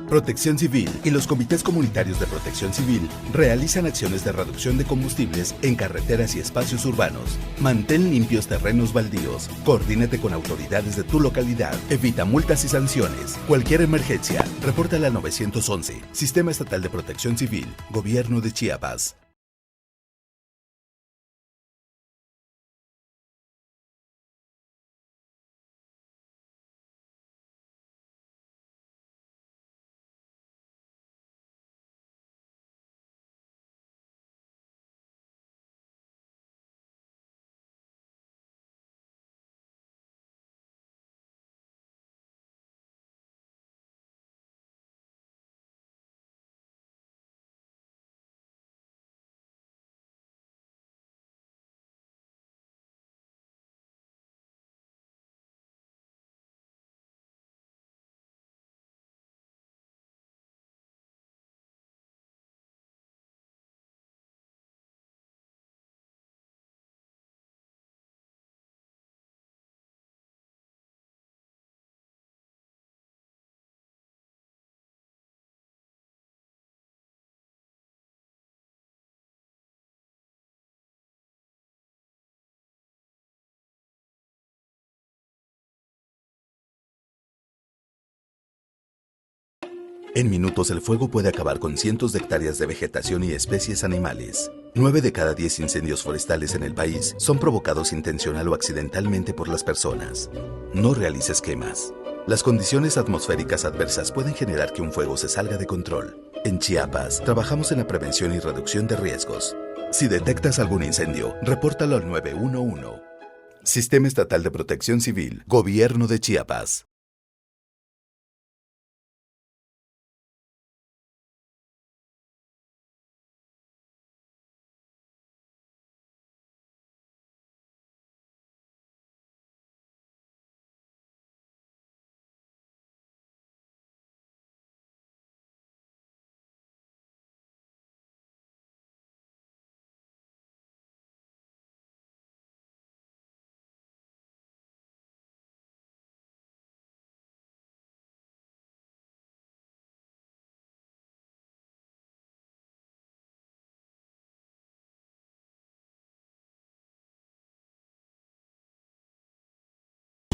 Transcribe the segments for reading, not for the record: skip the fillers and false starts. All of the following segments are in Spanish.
Protección Civil y los comités comunitarios de protección civil realizan acciones de reducción de combustibles en carreteras y espacios urbanos. Mantén limpios terrenos baldíos. Coordínate con autoridades de tu localidad. Evita multas y sanciones. Cualquier emergencia, repórtala al 911. Sistema Estatal de Protección Civil. Gobierno de Chiapas. En minutos el fuego puede acabar con cientos de hectáreas de vegetación y especies animales. 9 de cada 10 incendios forestales en el país son provocados intencional o accidentalmente por las personas. No realices quemas. Las condiciones atmosféricas adversas pueden generar que un fuego se salga de control. En Chiapas, trabajamos en la prevención y reducción de riesgos. Si detectas algún incendio, repórtalo al 911. Sistema Estatal de Protección Civil, Gobierno de Chiapas.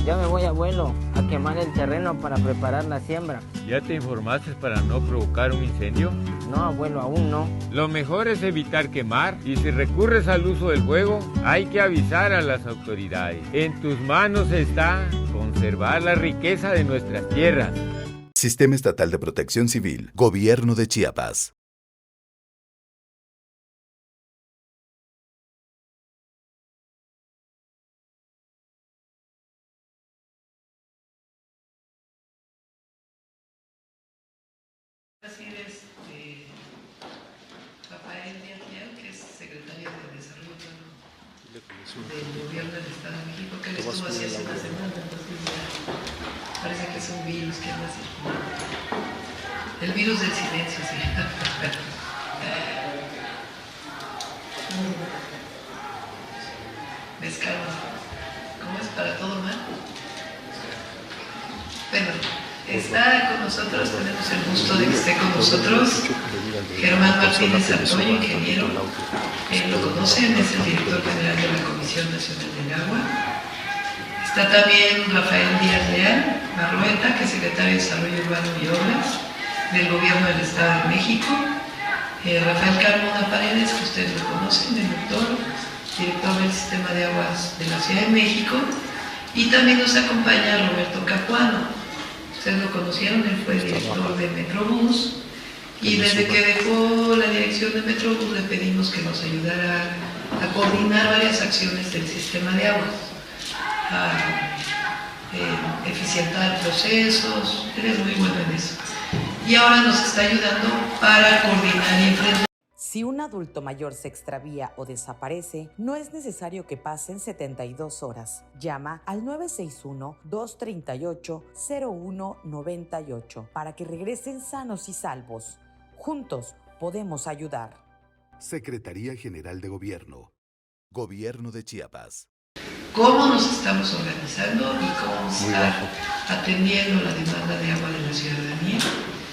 Ya me voy, abuelo, a quemar el terreno para preparar la siembra. ¿Ya te informaste para no provocar un incendio? No, abuelo, aún no. Lo mejor es evitar quemar y si recurres al uso del fuego, hay que avisar a las autoridades. En tus manos está conservar la riqueza de nuestras tierras. Sistema Estatal de Protección Civil, Gobierno de Chiapas. Rafael Díaz Leal, que es secretario de Desarrollo Humano del Gobierno del Estado de México, que le estuvo así hace una semana, entonces ya parece que es un virus que anda circulando. El virus del silencio se llama. Descarga. ¿Cómo es para todo mal? Bueno, está con nosotros, tenemos el gusto de que esté con nosotros Germán Martínez Arroyo, ingeniero. Lo conocen, es el director general de la Comisión Nacional del Agua. Está también Rafael Díaz Leal Barrueta, que es secretario de Desarrollo Urbano y Obras del Gobierno del Estado de México. Rafael Carmona Paredes, que ustedes lo conocen, el doctor, director del Sistema de Aguas de la Ciudad de México. Y también nos acompaña Roberto Capuano. Ustedes lo conocieron, él fue director de Metrobús. Y desde que dejó la dirección de Metrobús le pedimos que nos ayudara a coordinar varias acciones del sistema de aguas, a eficientar procesos, él es muy bueno en eso. Y ahora nos está ayudando para coordinar y enfrentar. Si un adulto mayor se extravía o desaparece, no es necesario que pasen 72 horas. Llama al 961-238-0198 para que regresen sanos y salvos. Juntos podemos ayudar. Secretaría General de Gobierno. Gobierno de Chiapas. ¿Cómo nos estamos organizando y cómo se está atendiendo la demanda de agua de la ciudadanía?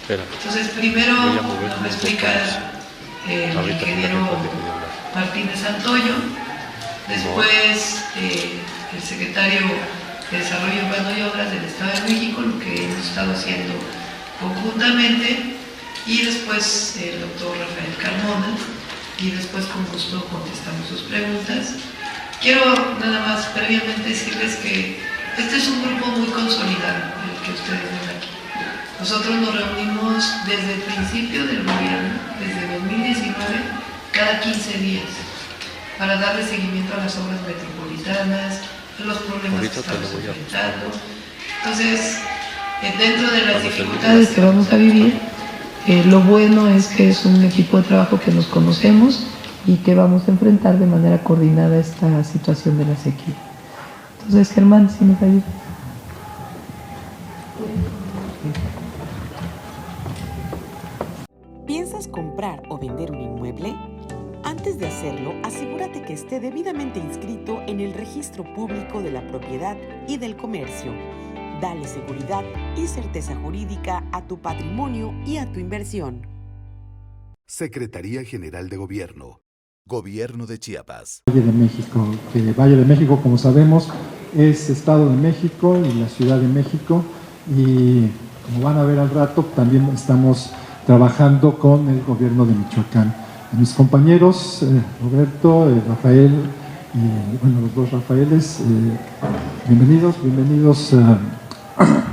Entonces, primero nos va a explicar el ingeniero Martínez Santoyo, después el secretario de Desarrollo Urbano y Obras del Estado de México, lo que hemos estado haciendo conjuntamente, y después el doctor Rafael Carmona, y después con gusto contestamos sus preguntas. Quiero nada más previamente decirles que este es un grupo muy consolidado, el que ustedes ven aquí. Nosotros nos reunimos desde el principio del gobierno, desde 2019, cada 15 días, para darle seguimiento a las obras metropolitanas, a los problemas que estamos enfrentando. Entonces, dentro de las dificultades que vamos a vivir, lo bueno es que es un equipo de trabajo que nos conocemos y que vamos a enfrentar de manera coordinada esta situación de la sequía. Entonces, Germán, si nos ayuda. ¿Piensas comprar o vender un inmueble? Antes de hacerlo, asegúrate que esté debidamente inscrito en el Registro Público de la Propiedad y del Comercio. Dale seguridad y certeza jurídica a tu patrimonio y a tu inversión. Secretaría General de Gobierno. Gobierno de Chiapas. Valle de México, que Valle de México, como sabemos, es Estado de México y la Ciudad de México, y como van a ver al rato, también estamos trabajando con el gobierno de Michoacán. A mis compañeros, Roberto, Rafael, bueno, los dos Rafaeles, bienvenidos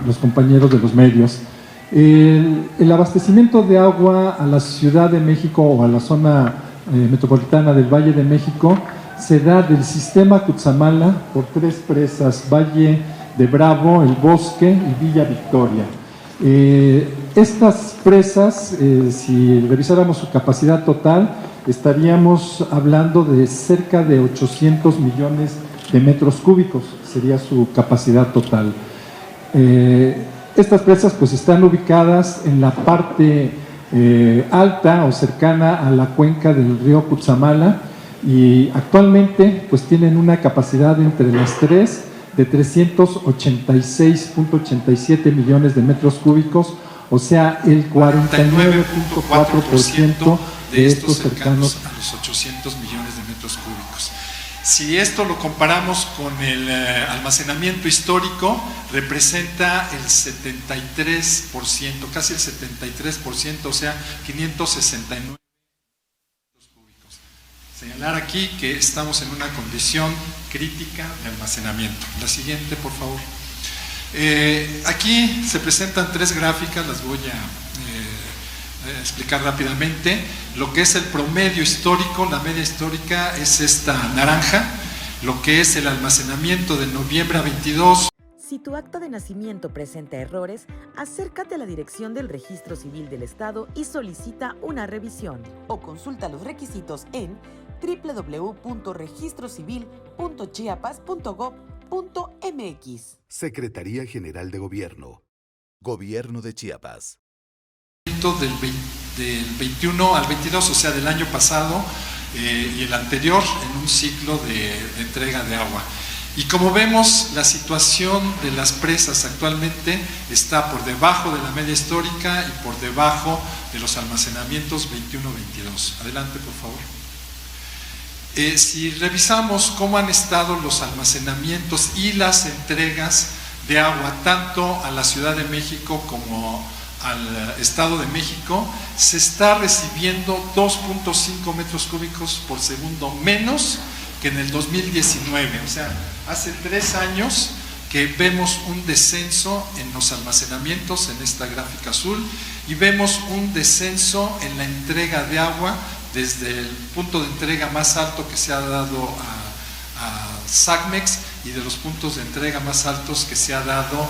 los compañeros de los medios. El abastecimiento de agua a la Ciudad de México o a la zona metropolitana del Valle de México se da del sistema Cutzamala por 3 presas: Valle de Bravo, El Bosque y Villa Victoria. Estas presas, si revisáramos su capacidad total, estaríamos hablando de cerca de 800 millones de metros cúbicos, sería su capacidad total. Estas presas pues están ubicadas en la parte alta o cercana a la cuenca del río Cutzamala, y actualmente pues tienen una capacidad entre las 3 de 386.87 millones de metros cúbicos, o sea, el 49.4% de estos cercanos a los 800 millones de metros cúbicos. Si esto lo comparamos con el almacenamiento histórico, representa el 73%, casi el 73%, o sea, 569 metros cúbicos. Señalar aquí que estamos en una condición crítica de almacenamiento. La siguiente, por favor. Aquí se presentan 3 gráficas, las voy a explicar rápidamente. Lo que es el promedio histórico, la media histórica es esta naranja. Lo que es el almacenamiento de noviembre a 22. Si tu acta de nacimiento presenta errores, acércate a la dirección del Registro Civil del Estado y solicita una revisión. O consulta los requisitos en www.registrocivil.chiapas.gov.mx. Secretaría General de Gobierno. Gobierno de Chiapas. Del 21 al 22, o sea, del año pasado y el anterior, en un ciclo de entrega de agua. Y como vemos, la situación de las presas actualmente está por debajo de la media histórica y por debajo de los almacenamientos 21-22. Adelante, por favor. Si revisamos cómo han estado los almacenamientos y las entregas de agua, tanto a la Ciudad de México como al Estado de México, se está recibiendo 2.5 metros cúbicos por segundo menos que en el 2019, o sea, hace 3 años que vemos un descenso en los almacenamientos en esta gráfica azul, y vemos un descenso en la entrega de agua desde el punto de entrega más alto que se ha dado a SACMEX y de los puntos de entrega más altos que se ha dado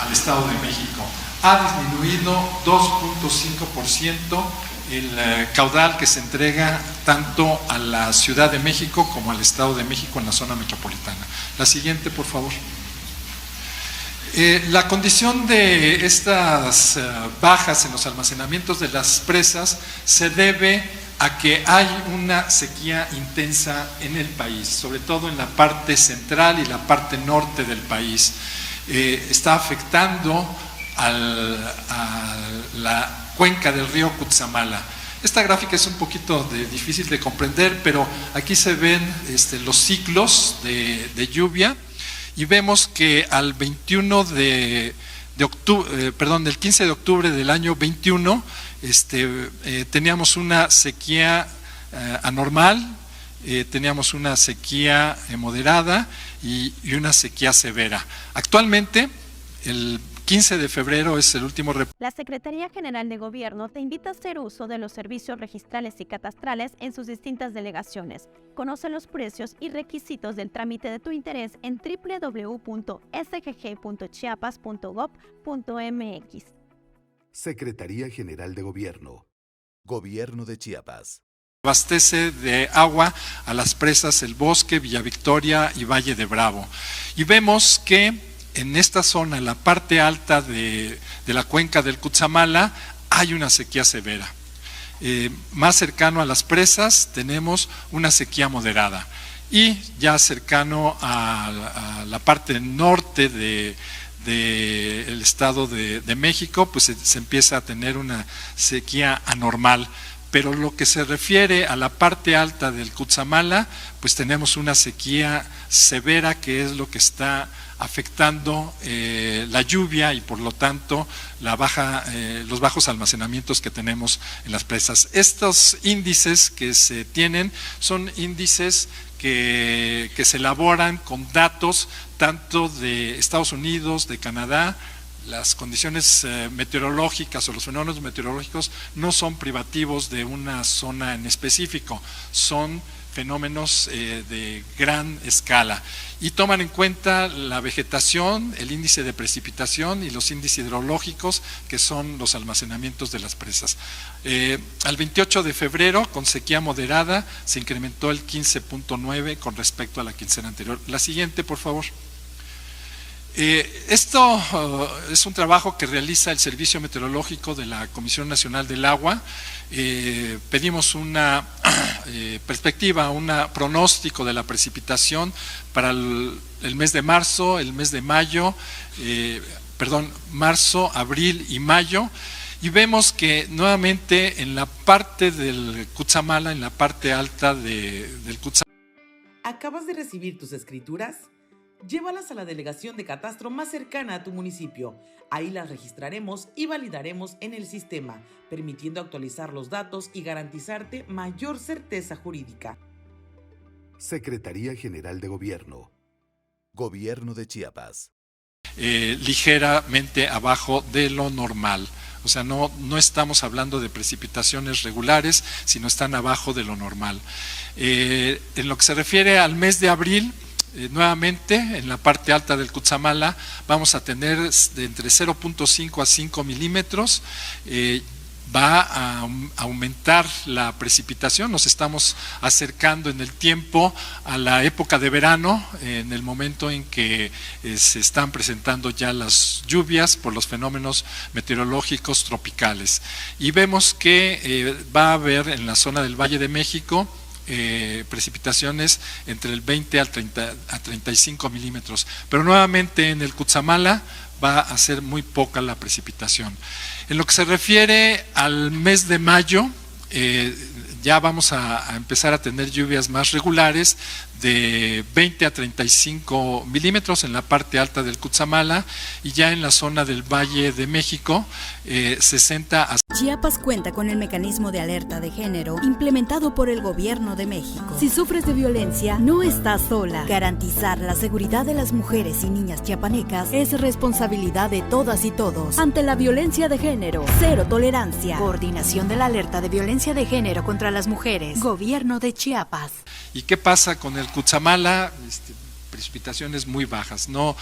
al Estado de México. Ha disminuido 2.5% el caudal que se entrega tanto a la Ciudad de México como al Estado de México en la zona metropolitana. La siguiente, por favor. La condición de estas bajas en los almacenamientos de las presas se debe a que hay una sequía intensa en el país, sobre todo en la parte central y la parte norte del país. Está afectando a la cuenca del río Cutzamala. Esta gráfica es un poquito difícil de comprender, pero aquí se ven los ciclos de lluvia y vemos que al 21 del 15 de octubre del año 21 teníamos una sequía anormal, teníamos una sequía moderada y una sequía severa. Actualmente, el 15 de febrero es el último reporte. La Secretaría General de Gobierno te invita a hacer uso de los servicios registrales y catastrales en sus distintas delegaciones. Conoce los precios y requisitos del trámite de tu interés en www.sgg.chiapas.gov.mx. Secretaría General de Gobierno. Gobierno de Chiapas. Abastece de agua a las presas El Bosque, Villa Victoria y Valle de Bravo. Y vemos que en esta zona, en la parte alta de la cuenca del Cutzamala, hay una sequía severa. Más cercano a las presas tenemos una sequía moderada. Y ya cercano a la parte norte del Estado de México, pues se empieza a tener una sequía anormal. Pero lo que se refiere a la parte alta del Cutzamala, pues tenemos una sequía severa, que es lo que está afectando la lluvia y por lo tanto los bajos almacenamientos que tenemos en las presas. Estos índices que se tienen son índices que se elaboran con datos tanto de Estados Unidos, de Canadá. Las condiciones meteorológicas o los fenómenos meteorológicos no son privativos de una zona en específico, son fenómenos de gran escala y toman en cuenta la vegetación, el índice de precipitación y los índices hidrológicos, que son los almacenamientos de las presas. Al 28 de febrero, con sequía moderada, se incrementó el 15.9 con respecto a la quincena anterior. La siguiente, por favor. Esto es un trabajo que realiza el Servicio Meteorológico de la Comisión Nacional del Agua. Pedimos una perspectiva, un pronóstico de la precipitación para el mes de marzo, el mes de mayo, marzo, abril y mayo. Y vemos que nuevamente en la parte del Cutzamala, en la parte alta del Cutzamala. ¿Acabas de recibir tus escrituras? Llévalas a la delegación de catastro más cercana a tu municipio. Ahí las registraremos y validaremos en el sistema, permitiendo actualizar los datos y garantizarte mayor certeza jurídica. Secretaría General de Gobierno. Gobierno de Chiapas. Ligeramente abajo de lo normal. O sea, no estamos hablando de precipitaciones regulares, sino están abajo de lo normal. En lo que se refiere al mes de abril, nuevamente en la parte alta del Cutzamala vamos a tener de entre 0.5 a 5 milímetros. Va a aumentar la precipitación, nos estamos acercando en el tiempo a la época de verano, en el momento en que se están presentando ya las lluvias por los fenómenos meteorológicos tropicales. Y vemos que va a haber en la zona del Valle de México precipitaciones entre el 20 a 35 milímetros, pero nuevamente en el Cutzamala va a ser muy poca la precipitación. En lo que se refiere al mes de mayo, ya vamos a empezar a tener lluvias más regulares de 20 a 35 milímetros en la parte alta del Cutzamala y ya en la zona del Valle de México 60 a... Chiapas cuenta con el mecanismo de alerta de género implementado por el Gobierno de México. Si sufres de violencia, no estás sola. Garantizar la seguridad de las mujeres y niñas chiapanecas es responsabilidad de todas y todos. Ante la violencia de género, cero tolerancia. Coordinación de la alerta de violencia de género contra las mujeres. Gobierno de Chiapas. ¿Y qué pasa con el Cutzamala? Precipitaciones muy bajas, no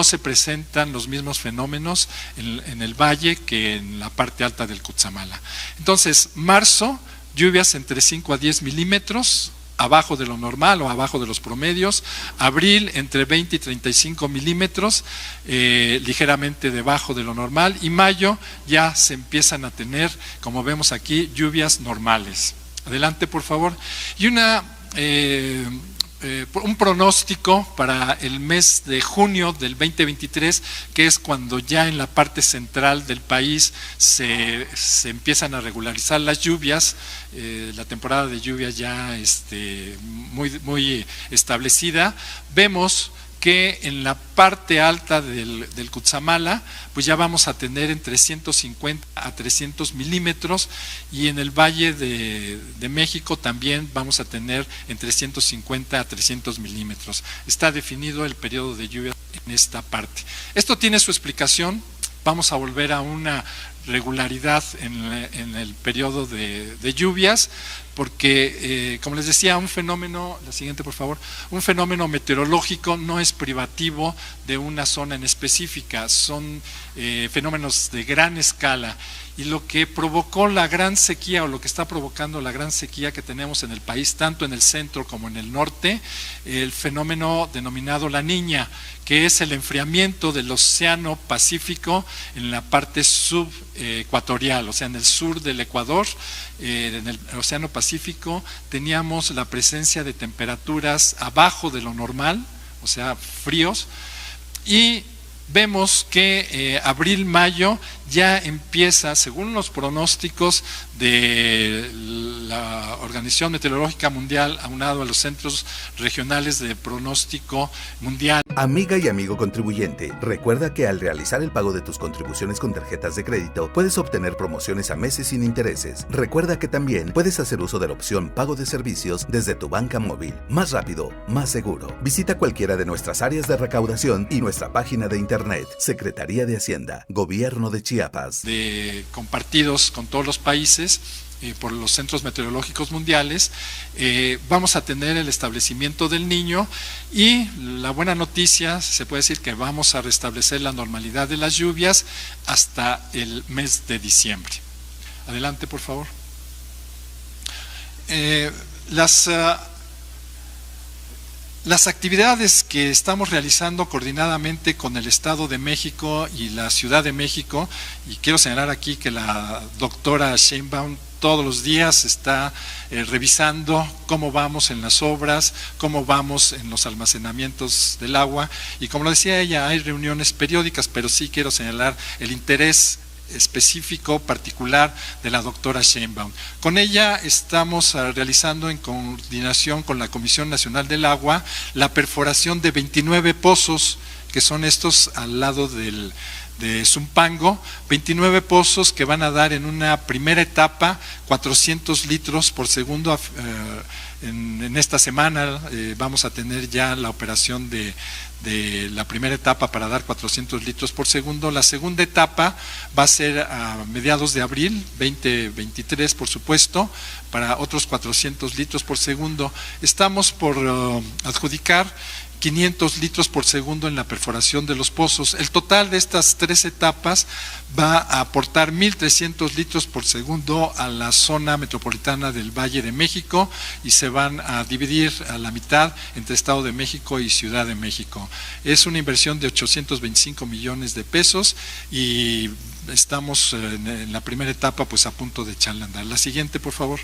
se presentan los mismos fenómenos en el valle que en la parte alta del Cutzamala. Entonces, marzo, lluvias entre 5 a 10 milímetros, abajo de lo normal o abajo de los promedios. Abril, entre 20 y 35 milímetros, ligeramente debajo de lo normal. Y mayo ya se empiezan a tener, como vemos aquí, lluvias normales. Adelante, por favor. Y una un pronóstico para el mes de junio del 2023, que es cuando ya en la parte central del país se empiezan a regularizar las lluvias, la temporada de lluvias ya muy establecida. Vemos que en la parte alta del Cutzamala, pues ya vamos a tener entre 150 a 300 milímetros, y en el Valle de México también vamos a tener entre 150 a 300 milímetros. Está definido el periodo de lluvia en esta parte. Esto tiene su explicación. Vamos a volver a una regularidad en el periodo de lluvias, porque como les decía, un fenómeno, la siguiente por favor, un fenómeno meteorológico no es privativo de una zona en específica, son fenómenos de gran escala, y lo que provocó la gran sequía, o lo que está provocando la gran sequía que tenemos en el país, tanto en el centro como en el norte, el fenómeno denominado La Niña, que es el enfriamiento del Océano Pacífico en la parte subecuatorial, o sea, en el sur del Ecuador, en el Océano Pacífico, teníamos la presencia de temperaturas abajo de lo normal, o sea, fríos, y vemos que abril-mayo ya empieza, según los pronósticos de la Organización Meteorológica Mundial, aunado a los centros regionales de pronóstico mundial. Amiga y amigo contribuyente, recuerda que al realizar el pago de tus contribuciones con tarjetas de crédito, puedes obtener promociones a meses sin intereses. Recuerda que también puedes hacer uso de la opción Pago de Servicios desde tu banca móvil. Más rápido, más seguro. Visita cualquiera de nuestras áreas de recaudación y nuestra página de internet. Secretaría de Hacienda, Gobierno de Chiapas. Compartidos con todos los países por los centros meteorológicos mundiales, vamos a tener el establecimiento del Niño, y la buena noticia, se puede decir que vamos a restablecer la normalidad de las lluvias hasta el mes de diciembre. Adelante, por favor. Las actividades que estamos realizando coordinadamente con el Estado de México y la Ciudad de México, y quiero señalar aquí que la doctora Sheinbaum todos los días está revisando cómo vamos en las obras, cómo vamos en los almacenamientos del agua, y como lo decía ella, hay reuniones periódicas, pero sí quiero señalar el interés específico, particular de la doctora Sheinbaum. Con ella estamos realizando, en coordinación con la Comisión Nacional del Agua, la perforación de 29 pozos, que son estos al lado de Zumpango, 29 pozos que van a dar en una primera etapa 400 litros por segundo. En esta semana vamos a tener ya la operación de la primera etapa para dar 400 litros por segundo. La segunda etapa va a ser a mediados de abril 2023, por supuesto, para otros 400 litros por segundo. Estamos por adjudicar 500 litros por segundo en la perforación de los pozos. El total de estas 3 etapas va a aportar 1.300 litros por segundo a la zona metropolitana del Valle de México, y se van a dividir a la mitad entre Estado de México y Ciudad de México. Es una inversión de 825 millones de pesos, y estamos en la primera etapa pues a punto de echarle a andar. La siguiente, por favor.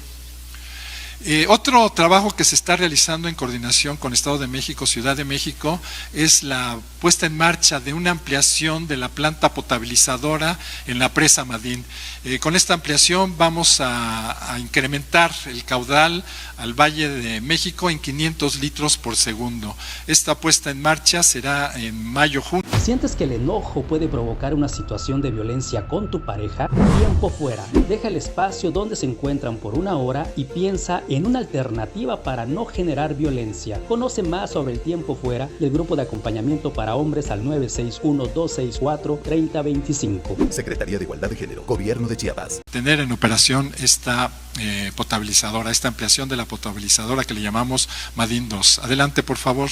Otro trabajo que se está realizando en coordinación con Estado de México, Ciudad de México, es la puesta en marcha de una ampliación de la planta potabilizadora en la presa Madín. Con esta ampliación vamos a incrementar el caudal al Valle de México en 500 litros por segundo. Esta puesta en marcha será en mayo-junio. ¿Sientes que el enojo puede provocar una situación de violencia con tu pareja? Tiempo fuera. Deja el espacio donde se encuentran por una hora y piensa en una alternativa para no generar violencia. Conoce más sobre el tiempo fuera y el grupo de acompañamiento para hombres al 961-264-3025. Secretaría de Igualdad de Género, Gobierno de Chiapas. Tener en operación esta potabilizadora, esta ampliación de la potabilizadora que le llamamos Madín 2. Adelante, por favor.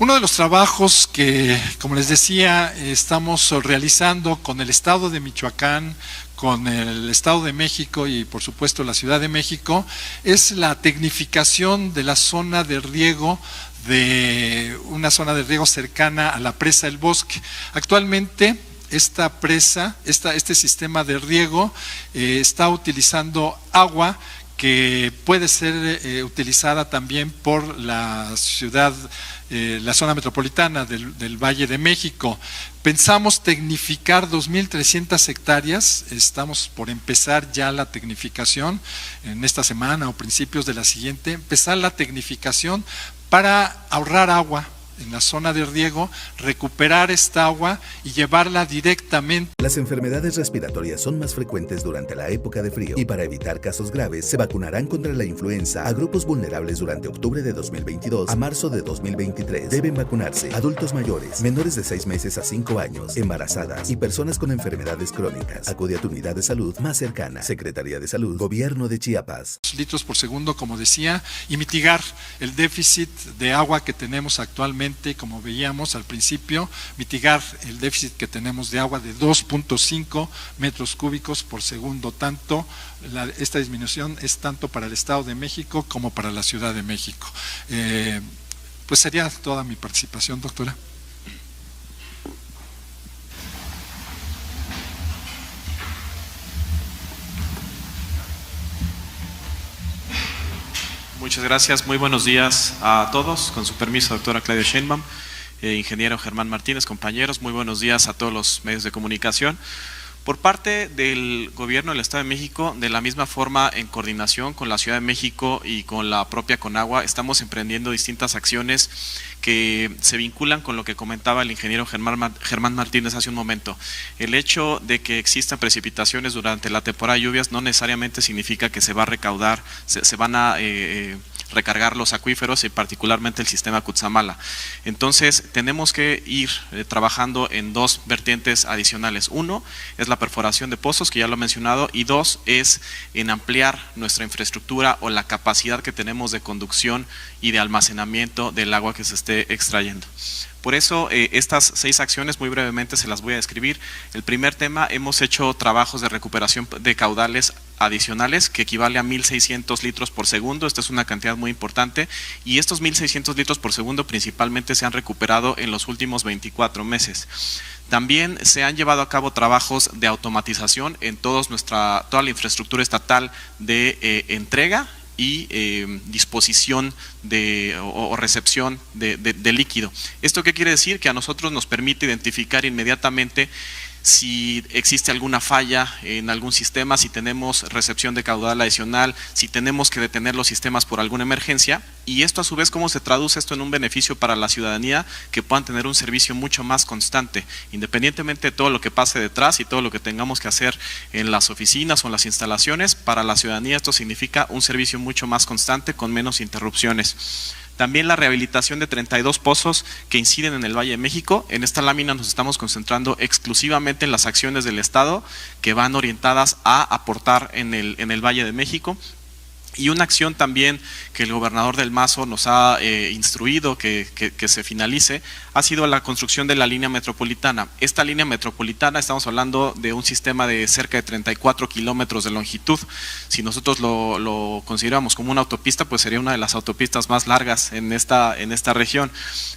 Uno de los trabajos que, como les decía, estamos realizando con el Estado de Michoacán, con el Estado de México y por supuesto la Ciudad de México, es la tecnificación de la zona de riego, de una zona de riego cercana a la presa El Bosque. Actualmente esta presa, este sistema de riego está utilizando agua que puede ser utilizada también por la ciudad, la zona metropolitana del Valle de México. Pensamos tecnificar 2.300 hectáreas, estamos por empezar ya la tecnificación en esta semana o principios de la siguiente, empezar la tecnificación para ahorrar agua en la zona de riego, recuperar esta agua y llevarla directamente. Las enfermedades respiratorias son más frecuentes durante la época de frío y para evitar casos graves se vacunarán contra la influenza a grupos vulnerables durante octubre de 2022 a marzo de 2023. Deben vacunarse adultos mayores, menores de 6 meses a 5 años, embarazadas y personas con enfermedades crónicas. Acude a tu unidad de salud más cercana. Secretaría de Salud, Gobierno de Chiapas. Litros por segundo, como decía, y mitigar el déficit de agua que tenemos actualmente, como veíamos al principio, mitigar el déficit que tenemos de agua de 2.5 metros cúbicos por segundo. Esta disminución es tanto para el Estado de México como para la Ciudad de México. Pues sería toda mi participación, doctora. Muchas gracias, muy buenos días a todos. Con su permiso, doctora Claudia Sheinbaum, ingeniero Germán Martínez, compañeros, muy buenos días a todos los medios de comunicación. Por parte del Gobierno del Estado de México, de la misma forma, en coordinación con la Ciudad de México y con la propia Conagua, estamos emprendiendo distintas acciones que se vinculan con lo que comentaba el ingeniero Germán Martínez hace un momento. El hecho de que existan precipitaciones durante la temporada de lluvias no necesariamente significa que se va a recaudar, se van a recargar los acuíferos y particularmente el sistema Cutzamala. Entonces tenemos que ir trabajando en dos vertientes adicionales. Uno es la perforación de pozos, que ya lo he mencionado, y dos es en ampliar nuestra infraestructura o la capacidad que tenemos de conducción y de almacenamiento del agua que se esté extrayendo. Por eso estas 6 acciones muy brevemente se las voy a describir. El primer tema, hemos hecho trabajos de recuperación de caudales adicionales que equivale a 1.600 litros por segundo. Esta es una cantidad muy importante y estos 1.600 litros por segundo principalmente se han recuperado en los últimos 24 meses. También se han llevado a cabo trabajos de automatización en toda la infraestructura estatal de entrega y disposición o recepción de líquido. ¿Esto qué quiere decir? Que a nosotros nos permite identificar inmediatamente si existe alguna falla en algún sistema, si tenemos recepción de caudal adicional, si tenemos que detener los sistemas por alguna emergencia, y esto a su vez, ¿cómo se traduce esto en un beneficio para la ciudadanía? Que puedan tener un servicio mucho más constante, independientemente de todo lo que pase detrás y todo lo que tengamos que hacer en las oficinas o en las instalaciones. Para la ciudadanía esto significa un servicio mucho más constante con menos interrupciones. También la rehabilitación de 32 pozos que inciden en el Valle de México. En esta lámina nos estamos concentrando exclusivamente en las acciones del Estado que van orientadas a aportar en el Valle de México. Y una acción también que el gobernador del Mazo nos ha instruido que se finalice ha sido la construcción de la línea metropolitana. Esta línea metropolitana, estamos hablando de un sistema de cerca de 34 kilómetros de longitud. Si nosotros lo consideramos como una autopista, pues sería una de las autopistas más largas en esta región.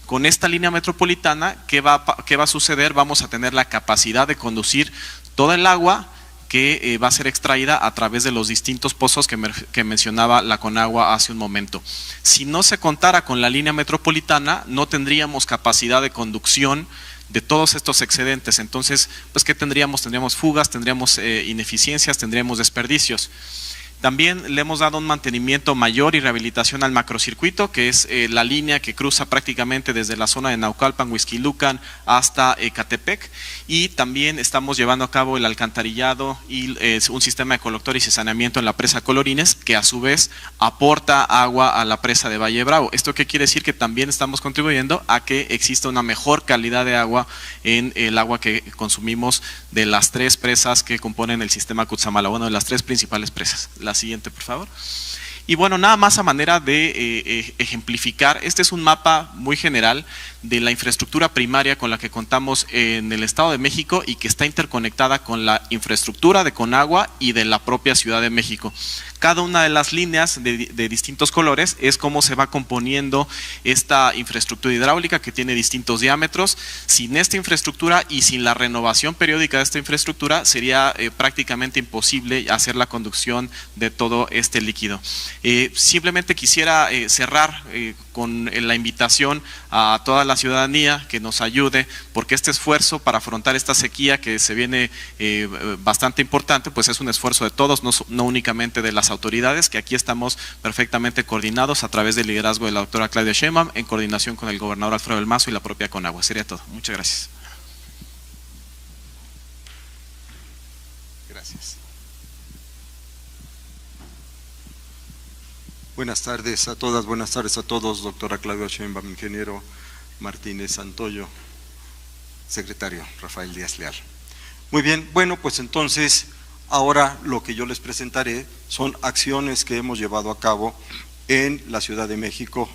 Con esta línea metropolitana, ¿qué va a suceder? Vamos a tener la capacidad de conducir toda el agua que va a ser extraída a través de los distintos pozos que mencionaba la Conagua hace un momento. Si no se contara con la línea metropolitana, no tendríamos capacidad de conducción de todos estos excedentes. Entonces, pues ¿qué tendríamos? Tendríamos fugas, tendríamos ineficiencias, tendríamos desperdicios. También le hemos dado un mantenimiento mayor y rehabilitación al macrocircuito, que es la línea que cruza prácticamente desde la zona de Naucalpan, Huixquilucan hasta Ecatepec, y también estamos llevando a cabo el alcantarillado y un sistema de colectores y saneamiento en la presa Colorines, que a su vez aporta agua a la presa de Valle Bravo. ¿Esto qué quiere decir? Que también estamos contribuyendo a que exista una mejor calidad de agua en el agua que consumimos de las 3 presas que componen el sistema Cutzamala, bueno, de las 3 principales presas. La siguiente, por favor. Y bueno, nada más a manera de ejemplificar, este es un mapa muy general de la infraestructura primaria con la que contamos en el Estado de México y que está interconectada con la infraestructura de Conagua y de la propia Ciudad de México. Cada una de las líneas de distintos colores es cómo se va componiendo esta infraestructura hidráulica que tiene distintos diámetros. Sin esta infraestructura y sin la renovación periódica de esta infraestructura sería prácticamente imposible hacer la conducción de todo este líquido. Simplemente quisiera cerrar con la invitación a toda la ciudadanía que nos ayude, porque este esfuerzo para afrontar esta sequía que se viene bastante importante, pues es un esfuerzo de todos, no únicamente de las autoridades, que aquí estamos perfectamente coordinados a través del liderazgo de la doctora Claudia Sheinbaum, en coordinación con el gobernador Alfredo del Mazo y la propia Conagua. Sería todo. Muchas gracias. Gracias. Buenas tardes a todas, buenas tardes a todos, doctora Claudia Sheinbaum, ingeniero Martínez Santoyo, secretario Rafael Díaz Leal. Muy bien, bueno, pues entonces ahora lo que yo les presentaré son acciones que hemos llevado a cabo en la Ciudad de México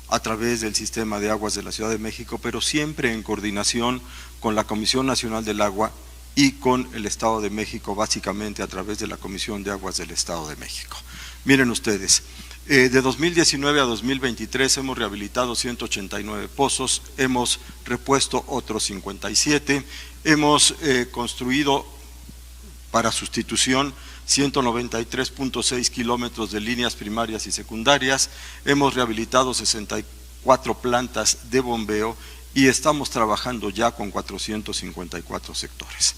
a través del Sistema de Aguas de la Ciudad de México, pero siempre en coordinación con la Comisión Nacional del Agua y con el Estado de México, básicamente a través de la Comisión de Aguas del Estado de México. Miren ustedes, de 2019 a 2023 hemos rehabilitado 189 pozos, hemos repuesto otros 57, hemos construido para sustitución 193.6 kilómetros de líneas primarias y secundarias, hemos rehabilitado 64 plantas de bombeo y estamos trabajando ya con 454 sectores.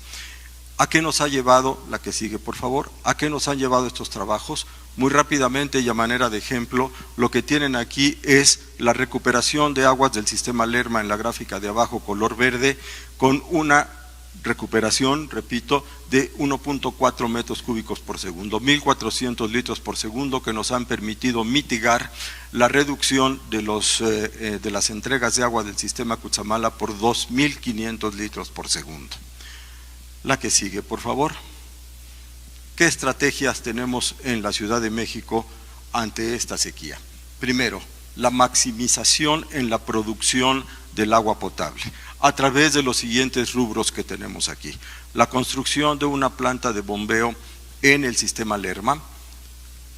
¿A qué nos ha llevado, la que sigue por favor, a qué nos han llevado estos trabajos? Muy rápidamente y a manera de ejemplo, lo que tienen aquí es la recuperación de aguas del sistema Lerma en la gráfica de abajo, color verde, con una recuperación, repito, de 1.4 metros cúbicos por segundo, 1.400 litros por segundo, que nos han permitido mitigar la reducción de las entregas de agua del sistema Cutzamala por 2.500 litros por segundo. La que sigue, por favor. ¿Qué estrategias tenemos en la Ciudad de México ante esta sequía? Primero, la maximización en la producción del agua potable, a través de los siguientes rubros que tenemos aquí. La construcción de una planta de bombeo en el sistema Lerma,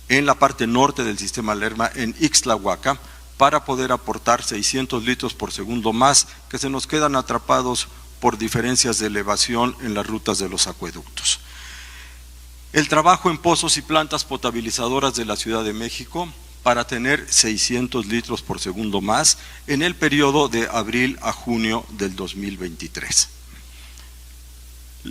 en la parte norte del sistema Lerma, en Ixtlahuaca, para poder aportar 600 litros por segundo más, que se nos quedan atrapados por diferencias de elevación en las rutas de los acueductos. El trabajo en pozos y plantas potabilizadoras de la Ciudad de México para tener 600 litros por segundo más en el periodo de abril a junio del 2023.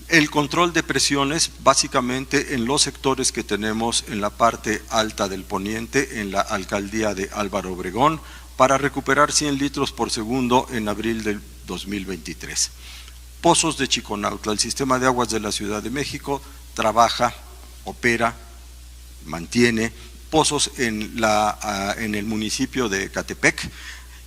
El control de presiones básicamente en los sectores que tenemos en la parte alta del poniente, en la alcaldía de Álvaro Obregón, para recuperar 100 litros por segundo en abril del 2023. Pozos de Chiconautla, el sistema de aguas de la Ciudad de México trabaja, opera, mantiene pozos en el municipio de Ecatepec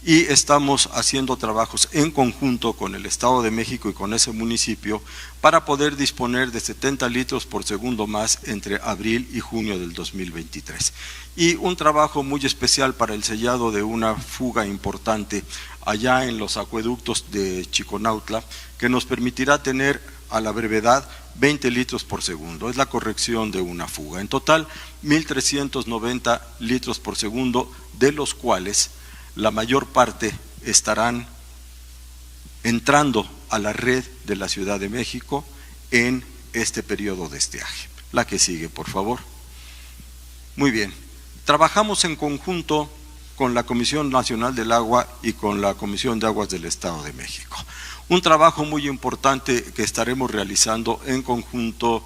y estamos haciendo trabajos en conjunto con el Estado de México y con ese municipio para poder disponer de 70 litros por segundo más entre abril y junio del 2023. Y un trabajo muy especial para el sellado de una fuga importante allá en los acueductos de Chiconautla, que nos permitirá tener a la brevedad 20 litros por segundo, es la corrección de una fuga. En total, 1.390 litros por segundo, de los cuales la mayor parte estarán entrando a la red de la Ciudad de México en este periodo de estiaje. La que sigue, por favor. Muy bien, trabajamos en conjunto con la Comisión Nacional del Agua y con la Comisión de Aguas del Estado de México. Un trabajo muy importante que estaremos realizando en conjunto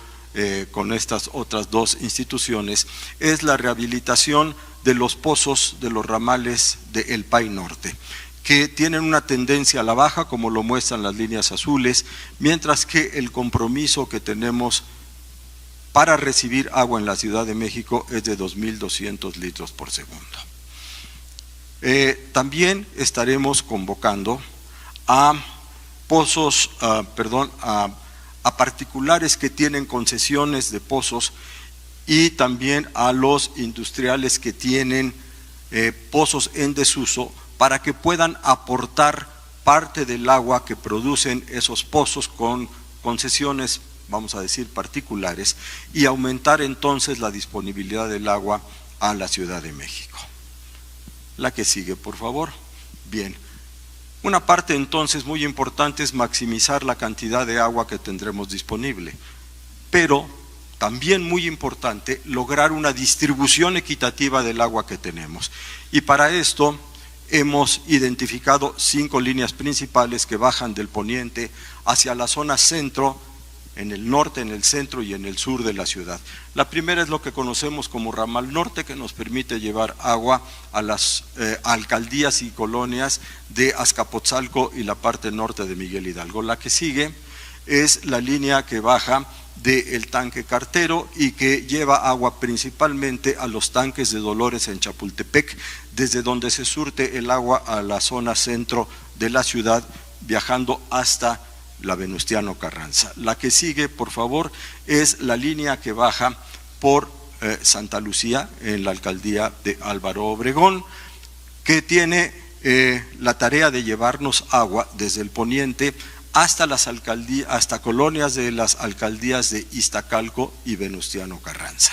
con estas otras dos instituciones es la rehabilitación de los pozos de los ramales de El Pay Norte, que tienen una tendencia a la baja, como lo muestran las líneas azules, mientras que el compromiso que tenemos para recibir agua en la Ciudad de México es de 2.200 litros por segundo. También estaremos convocando a pozos, a particulares que tienen concesiones de pozos y también a los industriales que tienen pozos en desuso para que puedan aportar parte del agua que producen esos pozos con concesiones, vamos a decir, particulares, y aumentar entonces la disponibilidad del agua a la Ciudad de México. La que sigue, por favor. Bien. Una parte entonces muy importante es maximizar la cantidad de agua que tendremos disponible, pero también muy importante lograr una distribución equitativa del agua que tenemos. Y para esto hemos identificado 5 líneas principales que bajan del poniente hacia la zona centro, en el norte, en el centro y en el sur de la ciudad. La primera es lo que conocemos como ramal norte, que nos permite llevar agua a las alcaldías y colonias de Azcapotzalco y la parte norte de Miguel Hidalgo. La que sigue es la línea que baja del tanque Cartero y que lleva agua principalmente a los tanques de Dolores en Chapultepec, desde donde se surte el agua a la zona centro de la ciudad, viajando hasta la Venustiano Carranza. La que sigue, por favor, es la línea que baja por Santa Lucía, en la alcaldía de Álvaro Obregón, que tiene la tarea de llevarnos agua desde el poniente hasta las alcaldías, hasta colonias de las alcaldías de Iztacalco y Venustiano Carranza.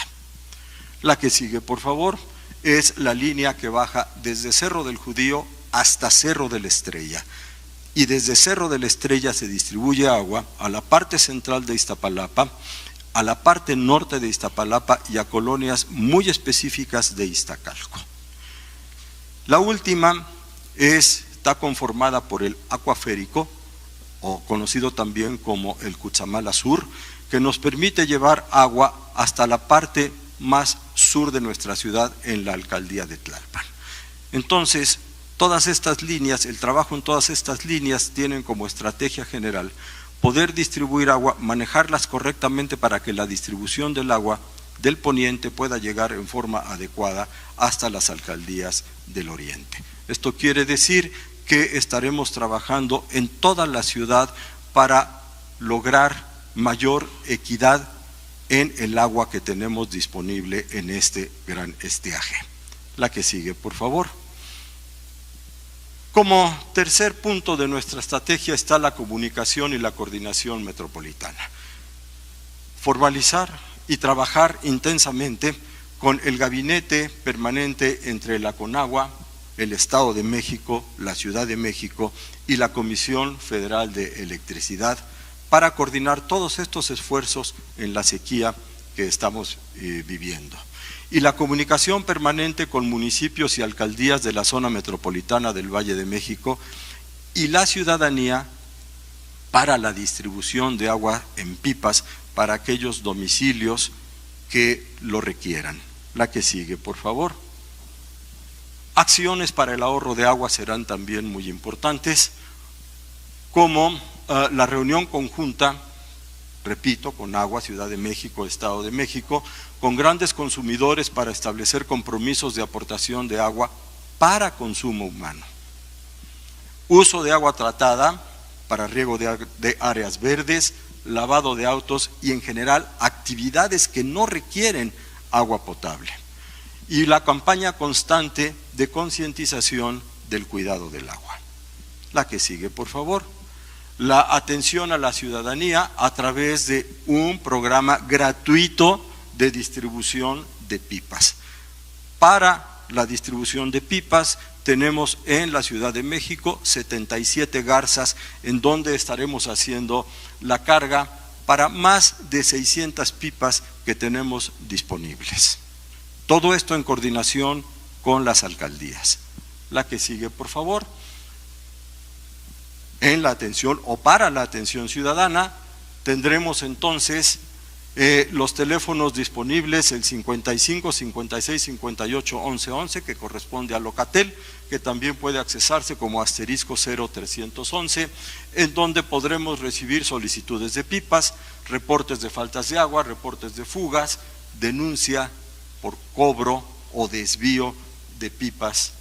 La que sigue, por favor, es la línea que baja desde Cerro del Judío hasta Cerro de la Estrella. Y desde Cerro de la Estrella se distribuye agua a la parte central de Iztapalapa, a la parte norte de Iztapalapa y a colonias muy específicas de Iztacalco. La última está conformada por el acuaférico, o conocido también como el Cutzamala Sur, que nos permite llevar agua hasta la parte más sur de nuestra ciudad, en la alcaldía de Tlalpan. Entonces, todas estas líneas, el trabajo en todas estas líneas tienen como estrategia general poder distribuir agua, manejarlas correctamente para que la distribución del agua del poniente pueda llegar en forma adecuada hasta las alcaldías del oriente. Esto quiere decir que estaremos trabajando en toda la ciudad para lograr mayor equidad en el agua que tenemos disponible en este gran estiaje. La que sigue, por favor. Como tercer punto de nuestra estrategia está la comunicación y la coordinación metropolitana. Formalizar y trabajar intensamente con el gabinete permanente entre la CONAGUA, el Estado de México, la Ciudad de México y la Comisión Federal de Electricidad para coordinar todos estos esfuerzos en la sequía que estamos viviendo. Y la comunicación permanente con municipios y alcaldías de la zona metropolitana del Valle de México y la ciudadanía para la distribución de agua en pipas para aquellos domicilios que lo requieran. La que sigue, por favor. Acciones para el ahorro de agua serán también muy importantes, como la reunión conjunta, repito, con Agua, Ciudad de México, Estado de México, con grandes consumidores para establecer compromisos de aportación de agua para consumo humano. Uso de agua tratada para riego de áreas verdes, lavado de autos y en general actividades que no requieren agua potable. Y la campaña constante de concientización del cuidado del agua. La que sigue, por favor. La atención a la ciudadanía a través de un programa gratuito de distribución de pipas. Para la distribución de pipas tenemos en la Ciudad de México 77 garzas en donde estaremos haciendo la carga para más de 600 pipas que tenemos disponibles. Todo esto en coordinación con las alcaldías. La que sigue, por favor. En la atención o para la atención ciudadana tendremos entonces los teléfonos disponibles, el 55 56 58 11 11 que corresponde a Locatel, que también puede accesarse como *0311, en donde podremos recibir solicitudes de pipas, reportes de faltas de agua, reportes de fugas, denuncia por cobro o desvío de pipas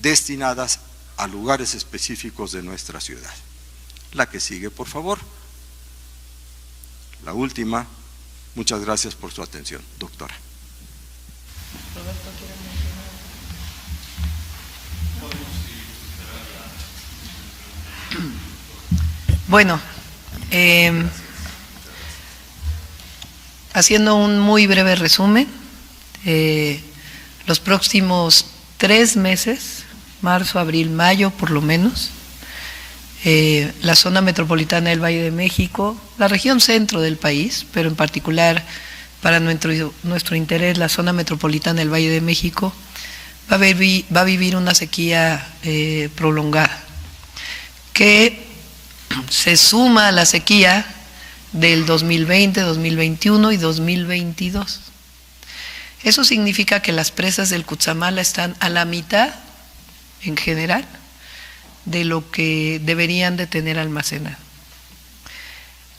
destinadas a lugares específicos de nuestra ciudad. La que sigue, por favor. La última. Muchas gracias por su atención, doctora. Roberto, ¿quiere mencionar? Bueno, haciendo un muy breve resumen, los próximos 3 meses, marzo, abril, mayo por lo menos, la zona metropolitana del Valle de México, la región centro del país, pero en particular para nuestro interés, la zona metropolitana del Valle de México, va a vivir una sequía prolongada, que se suma a la sequía del 2020, 2021 y 2022. Eso significa que las presas del Cutzamala están a la mitad, en general, de lo que deberían de tener almacenado.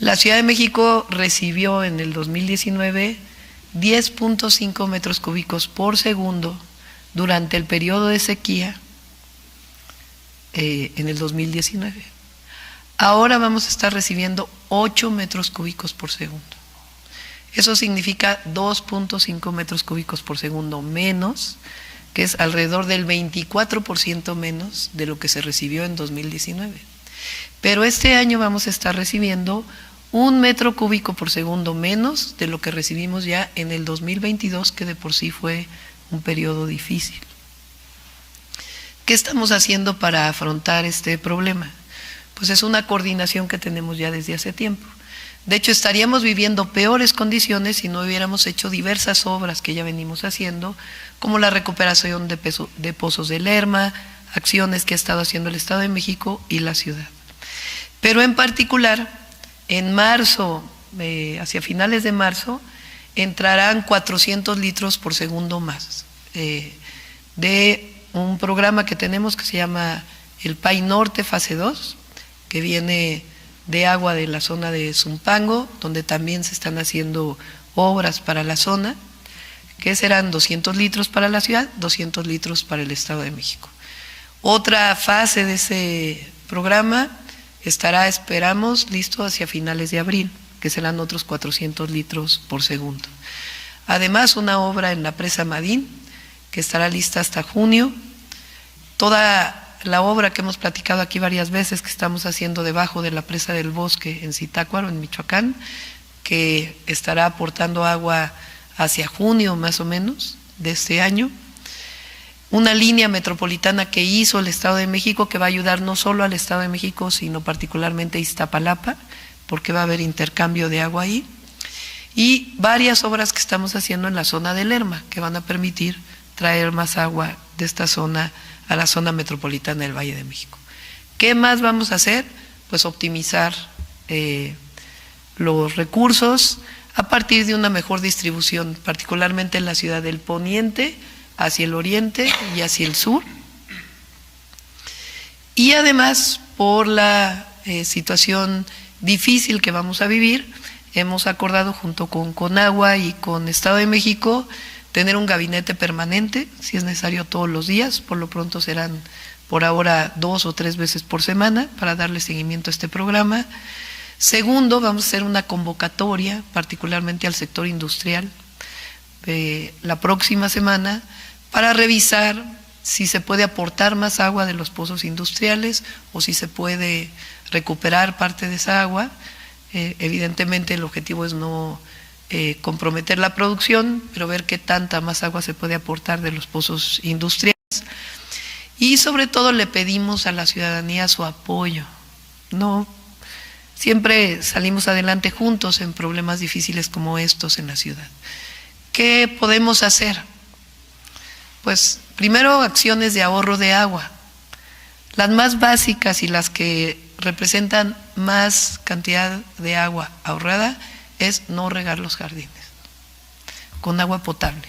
La Ciudad de México recibió en el 2019 10.5 metros cúbicos por segundo durante el periodo de sequía en el 2019. Ahora vamos a estar recibiendo 8 metros cúbicos por segundo. Eso significa 2.5 metros cúbicos por segundo menos, que es alrededor del 24% menos de lo que se recibió en 2019. Pero este año vamos a estar recibiendo 1 metro cúbico por segundo menos de lo que recibimos ya en el 2022, que de por sí fue un periodo difícil. ¿Qué estamos haciendo para afrontar este problema? Pues es una coordinación que tenemos ya desde hace tiempo. De hecho, estaríamos viviendo peores condiciones si no hubiéramos hecho diversas obras que ya venimos haciendo, como la recuperación de pozos de Lerma, acciones que ha estado haciendo el Estado de México y la ciudad. Pero en particular, en marzo, hacia finales de marzo, entrarán 400 litros por segundo más de un programa que tenemos que se llama el PAI Norte Fase 2, que viene de agua de la zona de Zumpango, donde también se están haciendo obras para la zona, que serán 200 litros para la ciudad, 200 litros para el Estado de México. Otra fase de ese programa estará, esperamos, listo hacia finales de abril, que serán otros 400 litros por segundo. Además, una obra en la presa Madín, que estará lista hasta junio. Toda la obra que hemos platicado aquí varias veces, que estamos haciendo debajo de la presa del Bosque en Zitácuaro, en Michoacán, que estará aportando agua hacia junio más o menos de este año. Una línea metropolitana que hizo el Estado de México, que va a ayudar no solo al Estado de México, sino particularmente a Iztapalapa, porque va a haber intercambio de agua ahí. Y varias obras que estamos haciendo en la zona de Lerma, que van a permitir traer más agua de esta zona a la zona metropolitana del Valle de México. ¿Qué más vamos a hacer? Pues optimizar los recursos a partir de una mejor distribución, particularmente en la ciudad del Poniente, hacia el oriente y hacia el sur. Y además, por la situación difícil que vamos a vivir, hemos acordado junto con Conagua y con Estado de México tener un gabinete permanente, si es necesario todos los días, por lo pronto serán por ahora 2 o 3 veces por semana para darle seguimiento a este programa. Segundo, vamos a hacer una convocatoria, particularmente al sector industrial, la próxima semana, para revisar si se puede aportar más agua de los pozos industriales o si se puede recuperar parte de esa agua. Evidentemente el objetivo es no comprometer la producción, pero ver qué tanta más agua se puede aportar de los pozos industriales. Y sobre todo le pedimos a la ciudadanía su apoyo. No siempre salimos adelante juntos en problemas difíciles como estos en la ciudad. ¿Qué podemos hacer? Pues primero, acciones de ahorro de agua. Las más básicas y las que representan más cantidad de agua ahorrada es no regar los jardines con agua potable.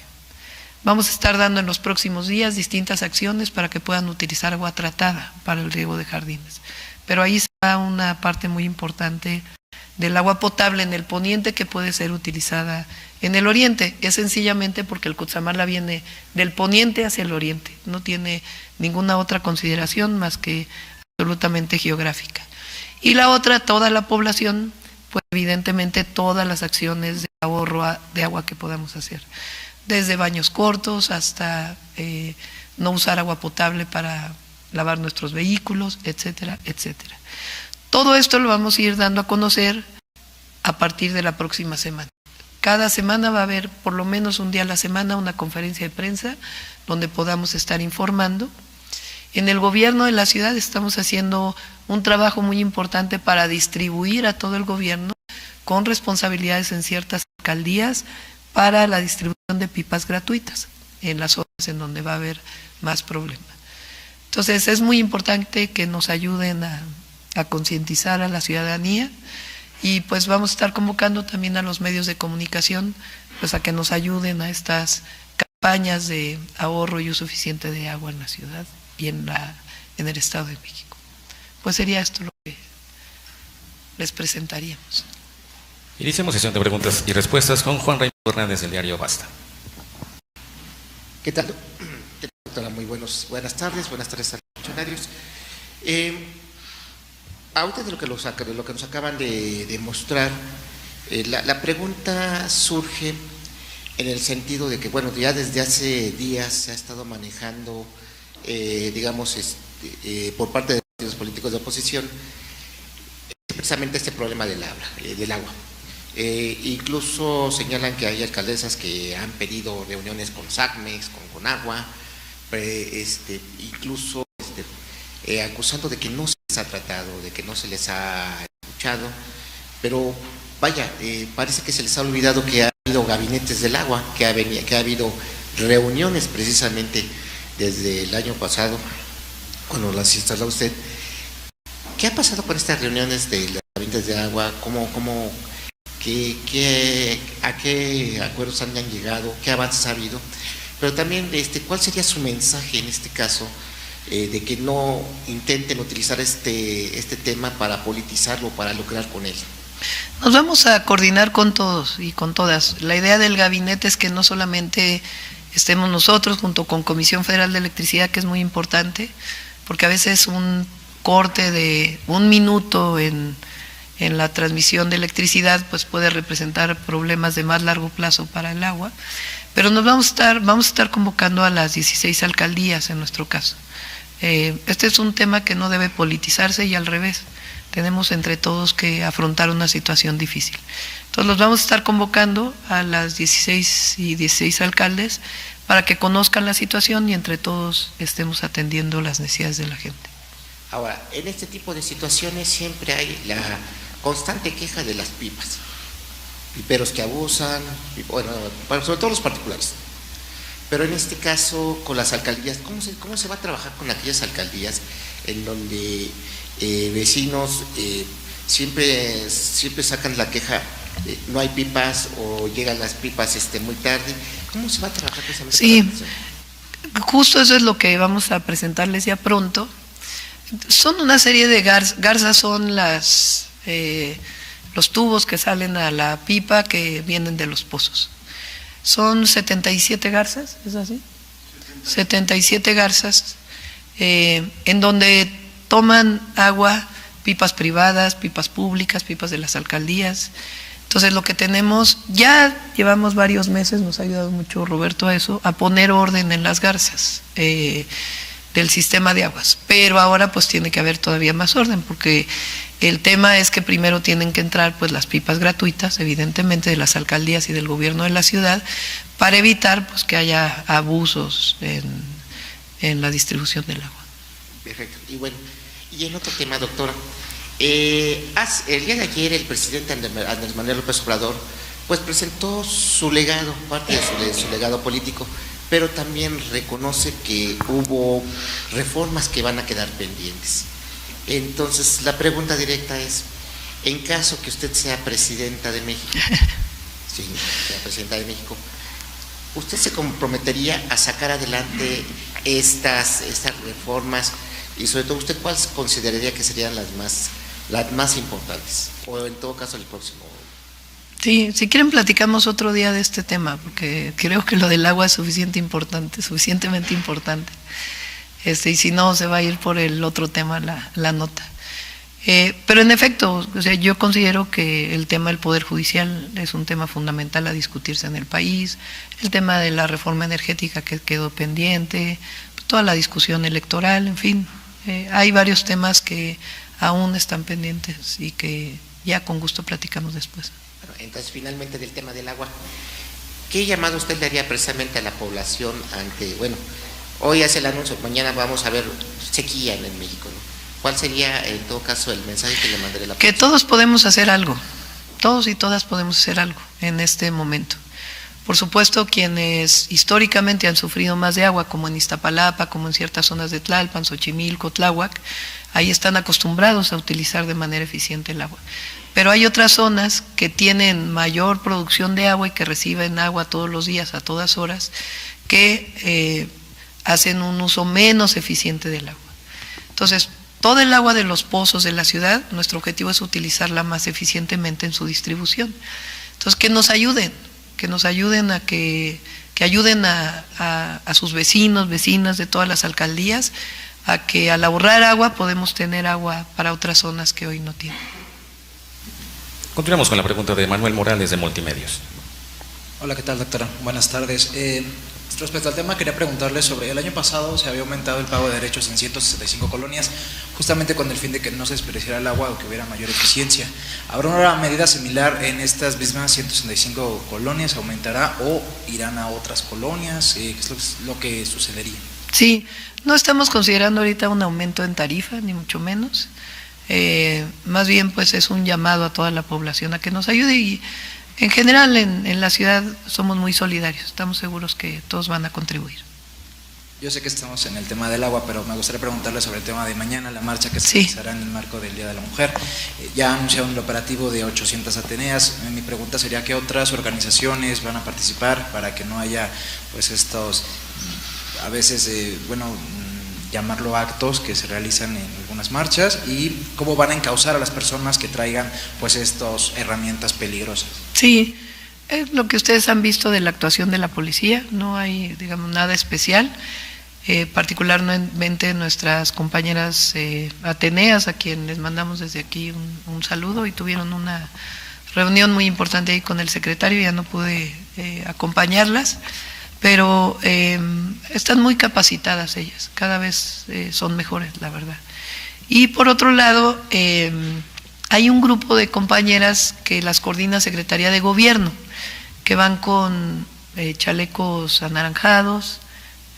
Vamos a estar dando en los próximos días distintas acciones para que puedan utilizar agua tratada para el riego de jardines. Pero ahí está una parte muy importante del agua potable en el poniente que puede ser utilizada en el oriente. Es sencillamente porque el Cutzamala viene del poniente hacia el oriente, no tiene ninguna otra consideración más que absolutamente geográfica. Y la otra, toda la población, pues evidentemente todas las acciones de ahorro de agua que podamos hacer, desde baños cortos hasta no usar agua potable para lavar nuestros vehículos, etcétera, etcétera. Todo esto lo vamos a ir dando a conocer a partir de la próxima semana. Cada semana va a haber por lo menos un día a la semana una conferencia de prensa donde podamos estar informando. En el gobierno de la ciudad estamos haciendo un trabajo muy importante para distribuir a todo el gobierno con responsabilidades en ciertas alcaldías para la distribución de pipas gratuitas en las zonas en donde va a haber más problemas. Entonces es muy importante que nos ayuden a concientizar a la ciudadanía y pues vamos a estar convocando también a los medios de comunicación pues a que nos ayuden a estas campañas de ahorro y uso eficiente de agua en la ciudad y en el Estado de México. Pues sería esto lo que les presentaríamos. Iniciamos sesión de preguntas y respuestas con Juan Raimundo Hernández del diario Basta. ¿Qué tal? Doctora? Muy buenas tardes a los funcionarios. Ahorita de lo que nos acaban de mostrar, la pregunta surge en el sentido de que, bueno, ya desde hace días se ha estado manejando, digamos, por parte de los partidos políticos de oposición, precisamente este problema del agua. Incluso señalan que hay alcaldesas que han pedido reuniones con SACMEX, con Conagua, incluso acusando de que no se les ha tratado, de que no se les ha escuchado, pero vaya, parece que se les ha olvidado que ha habido gabinetes del agua, que ha habido reuniones precisamente desde el año pasado, cuando las instaló usted. ¿Qué ha pasado con estas reuniones de los gabinetes de agua? ¿A qué acuerdos han llegado? ¿Qué avances ha habido? Pero también, ¿cuál sería su mensaje en este caso de que no intenten utilizar este tema para politizarlo, para lucrar con él? Nos vamos a coordinar con todos y con todas. La idea del gabinete es que no solamente estemos nosotros junto con Comisión Federal de Electricidad, que es muy importante, porque a veces un corte de 1 minuto en la transmisión de electricidad pues puede representar problemas de más largo plazo para el agua, pero vamos a estar convocando a las 16 alcaldías en nuestro caso. Este es un tema que no debe politizarse y al revés, tenemos entre todos que afrontar una situación difícil. Entonces los vamos a estar convocando a las 16 alcaldes para que conozcan la situación y entre todos estemos atendiendo las necesidades de la gente. Ahora, en este tipo de situaciones siempre hay la constante queja de las pipas, piperos que abusan, bueno, sobre todo los particulares. Pero en este caso, con las alcaldías, ¿cómo se va a trabajar con aquellas alcaldías en donde vecinos siempre sacan la queja, no hay pipas o llegan las pipas muy tarde? ¿Cómo se va a trabajar precisamente? Sí, justo eso es lo que vamos a presentarles ya pronto. Son una serie de garzas, son los tubos que salen a la pipa que vienen de los pozos. Son 77 garzas, ¿es así? 77 garzas, en donde toman agua pipas privadas, pipas públicas, pipas de las alcaldías. Entonces lo que tenemos, ya llevamos varios meses, nos ha ayudado mucho Roberto a eso, a poner orden en las garzas del sistema de aguas, pero ahora pues tiene que haber todavía más orden, porque el tema es que primero tienen que entrar pues las pipas gratuitas, evidentemente de las alcaldías y del gobierno de la ciudad, para evitar pues que haya abusos en la distribución del agua. Perfecto. Y bueno, y en otro tema, doctora, el día de ayer el presidente Andrés Manuel López Obrador pues presentó su legado, parte de su legado político, pero también reconoce que hubo reformas que van a quedar pendientes. Entonces, la pregunta directa es, en caso que usted sea presidenta de México, sí, sea presidenta de México, ¿usted se comprometería a sacar adelante estas reformas? Y sobre todo, ¿usted cuáles consideraría que serían las más importantes? O en todo caso, el próximo. Sí, si quieren platicamos otro día de este tema, porque creo que lo del agua es suficientemente importante. Y si no, se va a ir por el otro tema la nota. Pero en efecto, o sea, yo considero que el tema del Poder Judicial es un tema fundamental a discutirse en el país, el tema de la reforma energética que quedó pendiente, toda la discusión electoral, en fin, hay varios temas que aún están pendientes y que ya con gusto platicamos después. Bueno, entonces, finalmente, del tema del agua, ¿qué llamado usted le haría precisamente a la población ante, bueno, hoy hace el anuncio, mañana vamos a ver sequía en México, ¿no? ¿Cuál sería, en todo caso, el mensaje que le mandaría a la población? Que todos podemos hacer algo, todos y todas podemos hacer algo en este momento. Por supuesto, quienes históricamente han sufrido más de agua, como en Iztapalapa, como en ciertas zonas de Tlalpan, Xochimilco, Tláhuac, ahí están acostumbrados a utilizar de manera eficiente el agua. Pero hay otras zonas que tienen mayor producción de agua y que reciben agua todos los días, a todas horas, que hacen un uso menos eficiente del agua. Entonces, todo el agua de los pozos de la ciudad, nuestro objetivo es utilizarla más eficientemente en su distribución. Entonces, que nos ayuden a que ayuden a sus vecinos, vecinas de todas las alcaldías, a que al ahorrar agua podemos tener agua para otras zonas que hoy no tienen. Continuamos con la pregunta de Manuel Morales de Multimedios. Hola, ¿qué tal, doctora? Buenas tardes. Respecto al tema, quería preguntarle sobre el año pasado se había aumentado el pago de derechos en 165 colonias, justamente con el fin de que no se desperdiciara el agua o que hubiera mayor eficiencia. ¿Habrá una medida similar en estas mismas 165 colonias? ¿Aumentará o irán a otras colonias? ¿Qué es lo que sucedería? Sí, no estamos considerando ahorita un aumento en tarifa, ni mucho menos. Más bien, pues es un llamado a toda la población a que nos ayude y en general en la ciudad somos muy solidarios, estamos seguros que todos van a contribuir. Yo sé que estamos en el tema del agua, pero me gustaría preguntarle sobre el tema de mañana, la marcha que se realizará en el marco del Día de la Mujer. Ya anunciaron el operativo de 800 Ateneas. Mi pregunta sería ¿qué otras organizaciones van a participar para que no haya pues estos, a veces, llamarlo actos que se realizan en algunas marchas, y cómo van a encauzar a las personas que traigan pues estas herramientas peligrosas? Sí, es lo que ustedes han visto de la actuación de la policía, no hay, digamos, nada especial, particularmente nuestras compañeras Ateneas, a quien les mandamos desde aquí un saludo, y tuvieron una reunión muy importante ahí con el secretario, ya no pude acompañarlas, pero están muy capacitadas ellas, cada vez son mejores, la verdad. Y por otro lado, hay un grupo de compañeras que las coordina Secretaría de Gobierno, que van con chalecos anaranjados,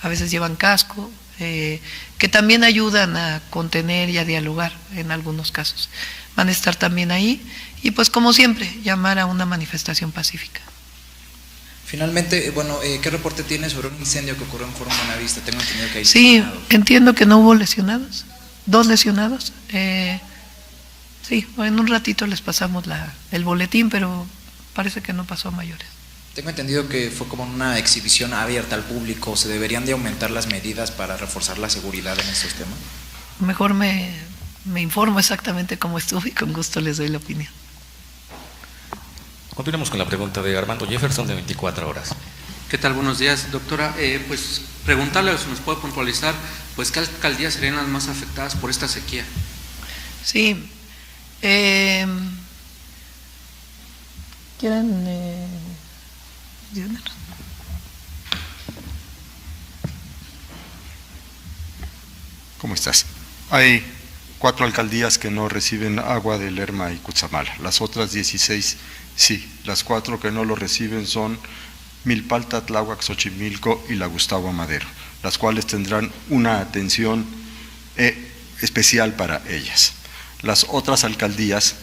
a veces llevan casco, que también ayudan a contener y a dialogar en algunos casos. Van a estar también ahí y pues como siempre, llamar a una manifestación pacífica. Finalmente, ¿qué reporte tiene sobre un incendio que ocurrió en Foro Buenavista? Tengo entendido que hay Sí, lesionados. entiendo que no hubo lesionados, 2 lesionados. Sí, en un ratito les pasamos el boletín, pero parece que no pasó a mayores. Tengo entendido que fue como una exhibición abierta al público. ¿Se deberían de aumentar las medidas para reforzar la seguridad en estos temas? Mejor me informo exactamente cómo estuvo y con gusto les doy la opinión. Continuamos con la pregunta de Armando Jefferson de 24 horas. ¿Qué tal? Buenos días, doctora. Pues preguntarle si nos puede puntualizar, pues qué alcaldías serían las más afectadas por esta sequía. Sí. ¿Quieren? ¿Cómo estás? Hay 4 alcaldías que no reciben agua de Lerma y Cutzamala. Las otras 16 sí. Las 4 que no lo reciben son Milpalta, Tláhuac, Xochimilco y la Gustavo Amadero, las cuales tendrán una atención especial para ellas. Las otras alcaldías,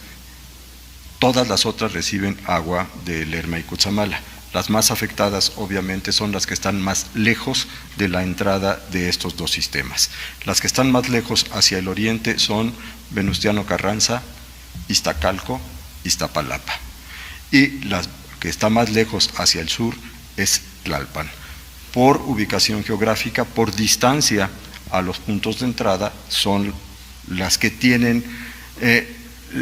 todas las otras reciben agua de Lerma y Cutzamala. Las más afectadas obviamente son las que están más lejos de la entrada de estos 2 sistemas. Las que están más lejos hacia el oriente son Venustiano Carranza, Iztacalco, Iztapalapa. Y la que está más lejos hacia el sur es Tlalpan. Por ubicación geográfica, por distancia a los puntos de entrada, son las que tienen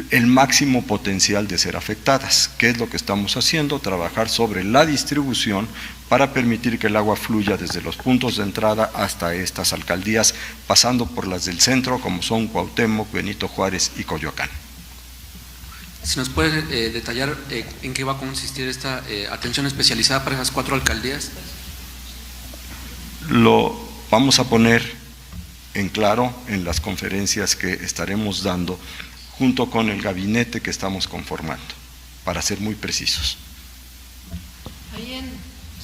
el máximo potencial de ser afectadas. ¿Qué es lo que estamos haciendo? Trabajar sobre la distribución para permitir que el agua fluya desde los puntos de entrada hasta estas alcaldías, pasando por las del centro, como son Cuauhtémoc, Benito Juárez y Coyoacán. Si nos puede detallar en qué va a consistir esta atención especializada para esas 4 alcaldías. Lo vamos a poner en claro en las conferencias que estaremos dando junto con el gabinete que estamos conformando, para ser muy precisos.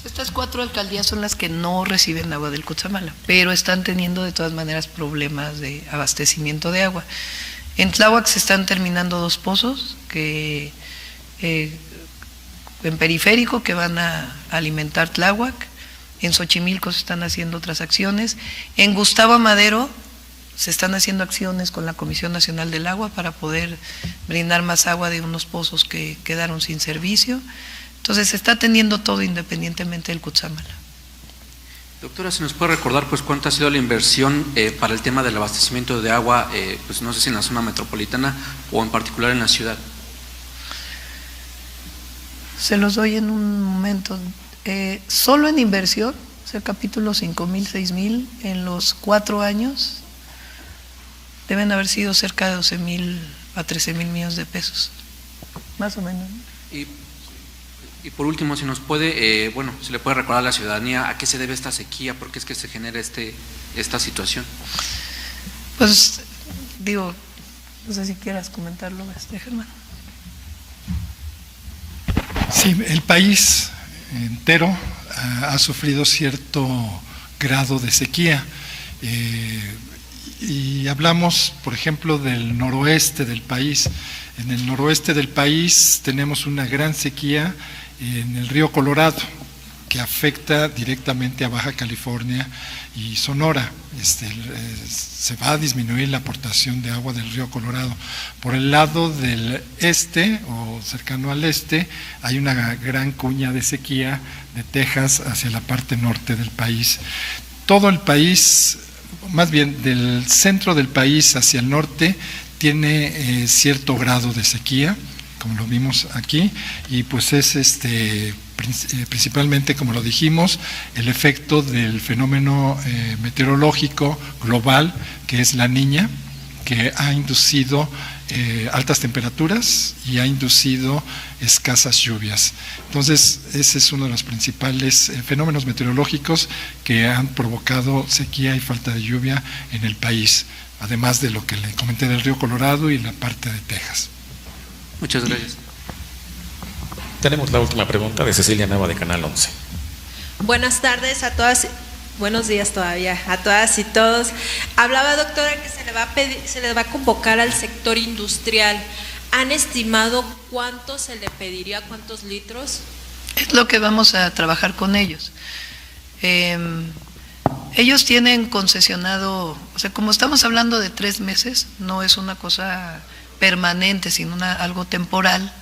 Estas 4 alcaldías son las que no reciben agua del Cutzamala, pero están teniendo de todas maneras problemas de abastecimiento de agua. En Tláhuac se están terminando 2 pozos que en periférico que van a alimentar Tláhuac. En Xochimilco se están haciendo otras acciones. En Gustavo Amadero se están haciendo acciones con la Comisión Nacional del Agua para poder brindar más agua de unos pozos que quedaron sin servicio. Entonces se está atendiendo todo independientemente del Cutzamala. Doctora, ¿se nos puede recordar pues cuánto ha sido la inversión para el tema del abastecimiento de agua, pues no sé si en la zona metropolitana o en particular en la ciudad? Se los doy en un momento. Solo en inversión, o sea, capítulo 5,000, 6,000, en los 4 años deben haber sido cerca de 12,000 a 13,000 millones de pesos, más o menos. Y por último, si nos puede, se le puede recordar a la ciudadanía a qué se debe esta sequía, por qué es que se genera esta situación. Pues digo, no sé si quieras comentarlo, Germán. Sí, el país entero ha sufrido cierto grado de sequía. Y hablamos, por ejemplo, del noroeste del país. En el noroeste del país tenemos una gran sequía en el río Colorado, que afecta directamente a Baja California y Sonora. Se va a disminuir la aportación de agua del río Colorado. Por el lado del este o cercano al este hay una gran cuña de sequía de Texas hacia la parte norte del país. Todo el país, más bien del centro del país hacia el norte, tiene cierto grado de sequía, como lo vimos aquí, y pues es principalmente, como lo dijimos, el efecto del fenómeno meteorológico global, que es la Niña, que ha inducido altas temperaturas y ha inducido escasas lluvias. Entonces, ese es uno de los principales fenómenos meteorológicos que han provocado sequía y falta de lluvia en el país, además de lo que le comenté del río Colorado y la parte de Texas. Muchas gracias. Tenemos la última pregunta de Cecilia Nava de Canal 11. Buenas tardes a todas, buenos días todavía, a todas y todos. Hablaba, doctora, que se le va a convocar al sector industrial. ¿Han estimado cuánto se le pediría, cuántos litros? Es lo que vamos a trabajar con ellos. Ellos tienen concesionado, o sea, como estamos hablando de 3 meses, no es una cosa permanente, sino algo temporal.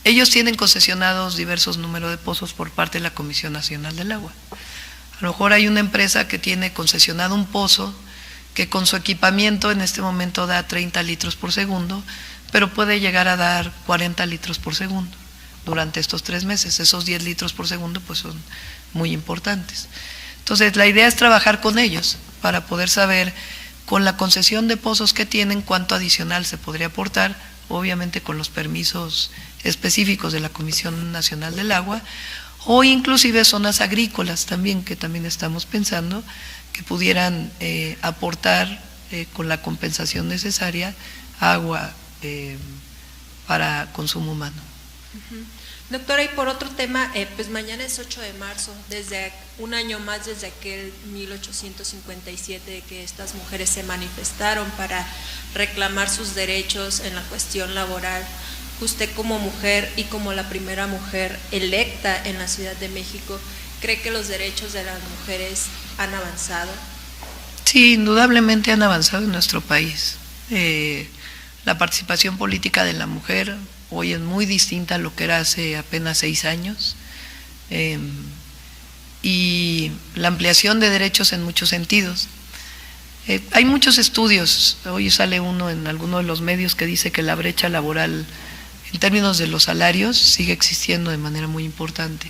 Ellos tienen concesionados diversos números de pozos por parte de la Comisión Nacional del Agua. A lo mejor hay una empresa que tiene concesionado un pozo que con su equipamiento en este momento da 30 litros por segundo, pero puede llegar a dar 40 litros por segundo durante estos 3 meses. Esos 10 litros por segundo pues son muy importantes. Entonces la idea es trabajar con ellos para poder saber, con la concesión de pozos que tienen, cuánto adicional se podría aportar, obviamente con los permisos específicos de la Comisión Nacional del Agua, o inclusive zonas agrícolas también, que también estamos pensando que pudieran aportar con la compensación necesaria agua para consumo humano. Doctora, y por otro tema, pues mañana es 8 de marzo, desde un año más desde aquel 1857 de que estas mujeres se manifestaron para reclamar sus derechos en la cuestión laboral. Usted como mujer y como la primera mujer electa en la Ciudad de México, ¿cree que los derechos de las mujeres han avanzado? Sí, indudablemente han avanzado en nuestro país. La participación política de la mujer hoy es muy distinta a lo que era hace apenas 6 años, y la ampliación de derechos en muchos sentidos. Hay muchos estudios, hoy sale uno en alguno de los medios que dice que la brecha laboral en términos de los salarios sigue existiendo de manera muy importante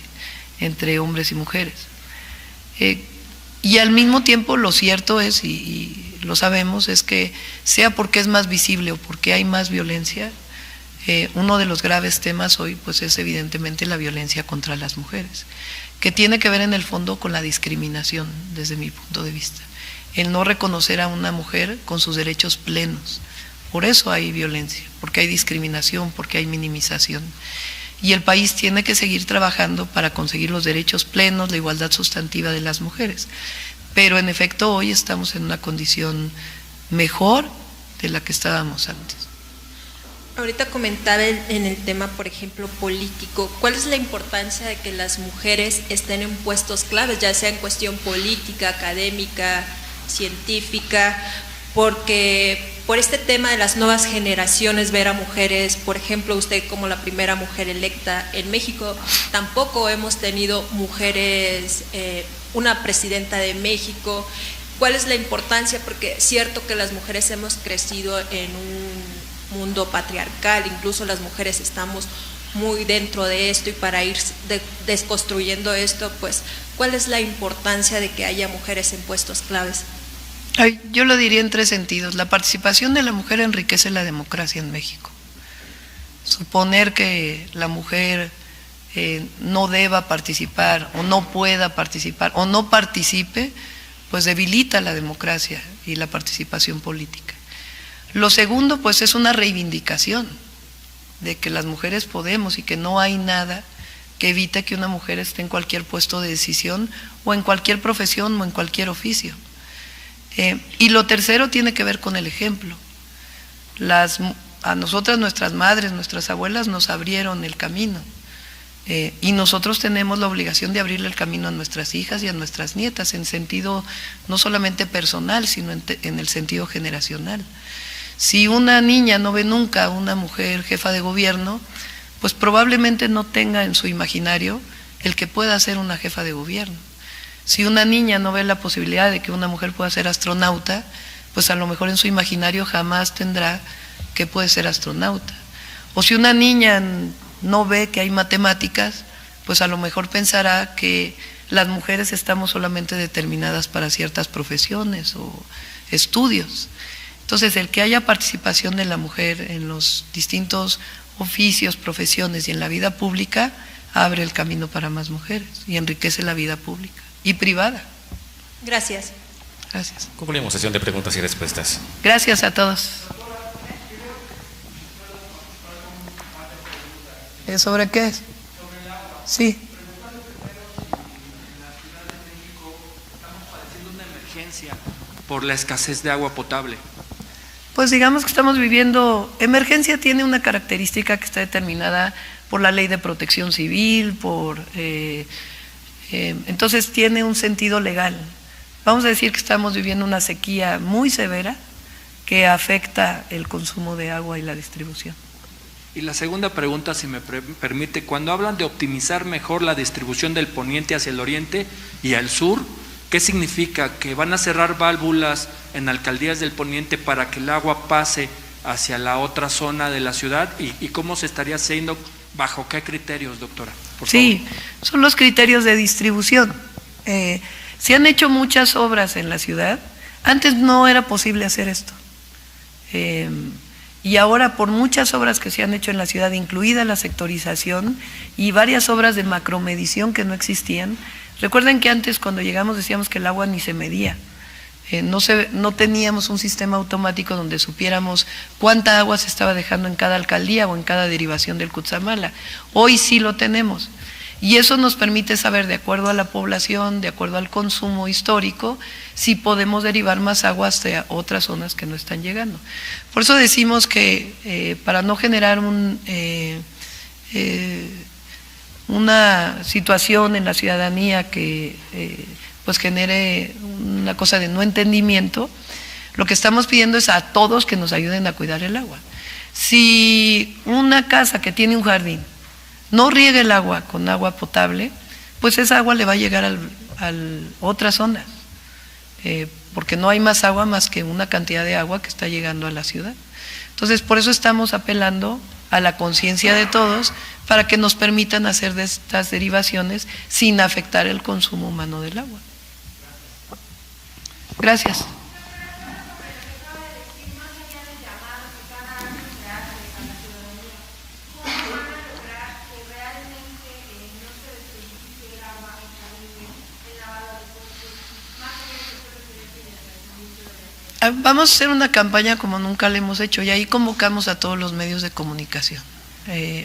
entre hombres y mujeres. Y al mismo tiempo lo cierto es, y lo sabemos, es que sea porque es más visible o porque hay más violencia, uno de los graves temas hoy pues es evidentemente la violencia contra las mujeres, que tiene que ver en el fondo con la discriminación desde mi punto de vista. el no reconocer a una mujer con sus derechos plenos. Por eso hay violencia, porque hay discriminación, porque hay minimización. Y el país tiene que seguir trabajando para conseguir los derechos plenos, la igualdad sustantiva de las mujeres. Pero en efecto hoy estamos en una condición mejor de la que estábamos antes. Ahorita comentaba en el tema, por ejemplo, político, ¿cuál es la importancia de que las mujeres estén en puestos claves, ya sea en cuestión política, académica, científica? Porque por este tema de las nuevas generaciones, ver a mujeres, por ejemplo, usted como la primera mujer electa en México, tampoco hemos tenido mujeres, una presidenta de México. ¿Cuál es la importancia? Porque es cierto que las mujeres hemos crecido en un mundo patriarcal, incluso las mujeres estamos muy dentro de esto, y para ir desconstruyendo esto, pues, ¿cuál es la importancia de que haya mujeres en puestos claves? Yo lo diría en 3 sentidos. La participación de la mujer enriquece la democracia en México. Suponer que la mujer no deba participar, o no pueda participar, o no participe, pues debilita la democracia y la participación política. Lo segundo, pues, es una reivindicación de que las mujeres podemos y que no hay nada que evite que una mujer esté en cualquier puesto de decisión, o en cualquier profesión, o en cualquier oficio. Y lo tercero tiene que ver con el ejemplo. A nosotras, nuestras madres, nuestras abuelas nos abrieron el camino, y nosotros tenemos la obligación de abrirle el camino a nuestras hijas y a nuestras nietas, en sentido no solamente personal, sino en el sentido generacional. Si una niña no ve nunca a una mujer jefa de gobierno, pues probablemente no tenga en su imaginario el que pueda ser una jefa de gobierno. Si una niña no ve la posibilidad de que una mujer pueda ser astronauta, pues a lo mejor en su imaginario jamás tendrá que puede ser astronauta. O si una niña no ve que hay matemáticas, pues a lo mejor pensará que las mujeres estamos solamente determinadas para ciertas profesiones o estudios. Entonces, el que haya participación de la mujer en los distintos oficios, profesiones y en la vida pública, abre el camino para más mujeres y enriquece la vida pública y privada. Gracias. Gracias. Concluimos sesión de preguntas y respuestas. Gracias a todos. ¿Sobre qué es? Sí. Por la escasez de agua potable. Pues digamos que estamos viviendo, emergencia tiene una característica que está determinada por la Ley de Protección Civil, entonces tiene un sentido legal. Vamos a decir que estamos viviendo una sequía muy severa que afecta el consumo de agua y la distribución. Y la segunda pregunta, si me permite, cuando hablan de optimizar mejor la distribución del poniente hacia el oriente y al sur, ¿qué significa? ¿Que van a cerrar válvulas en alcaldías del poniente para que el agua pase hacia la otra zona de la ciudad? ¿Y cómo se estaría haciendo? ¿Bajo qué criterios, doctora? Sí, son los criterios de distribución. Se han hecho muchas obras en la ciudad. Antes no era posible hacer esto. Y ahora, por muchas obras que se han hecho en la ciudad, incluida la sectorización y varias obras de macromedición que no existían. Recuerden que antes, cuando llegamos, decíamos que el agua ni se medía. No teníamos un sistema automático donde supiéramos cuánta agua se estaba dejando en cada alcaldía o en cada derivación del Cutzamala. Hoy sí lo tenemos. Y eso nos permite saber, de acuerdo a la población, de acuerdo al consumo histórico, si podemos derivar más agua hacia otras zonas que no están llegando. Por eso decimos que para no generar una situación en la ciudadanía que pues genere una cosa de no entendimiento, lo que estamos pidiendo es a todos que nos ayuden a cuidar el agua. Si una casa que tiene un jardín no riega el agua con agua potable, pues esa agua le va a llegar a otras zonas, porque no hay más agua más que una cantidad de agua que está llegando a la ciudad. Entonces, por eso estamos apelando a la conciencia de todos para que nos permitan hacer de estas derivaciones sin afectar el consumo humano del agua. Gracias. Vamos a hacer una campaña como nunca la hemos hecho y ahí convocamos a todos los medios de comunicación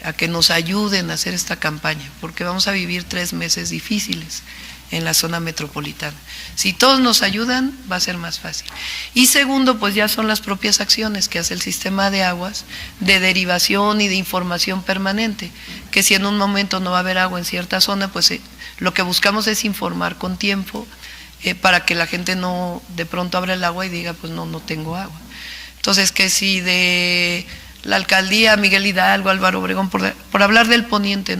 a que nos ayuden a hacer esta campaña, porque vamos a vivir 3 meses difíciles en la zona metropolitana. Si todos nos ayudan, va a ser más fácil. Y segundo, pues ya son las propias acciones que hace el sistema de aguas de derivación y de información permanente, que si en un momento no va a haber agua en cierta zona, pues lo que buscamos es informar con tiempo para que la gente no de pronto abra el agua y diga, pues no tengo agua. Entonces, que si de la alcaldía Miguel Hidalgo, Álvaro Obregón, por hablar del poniente,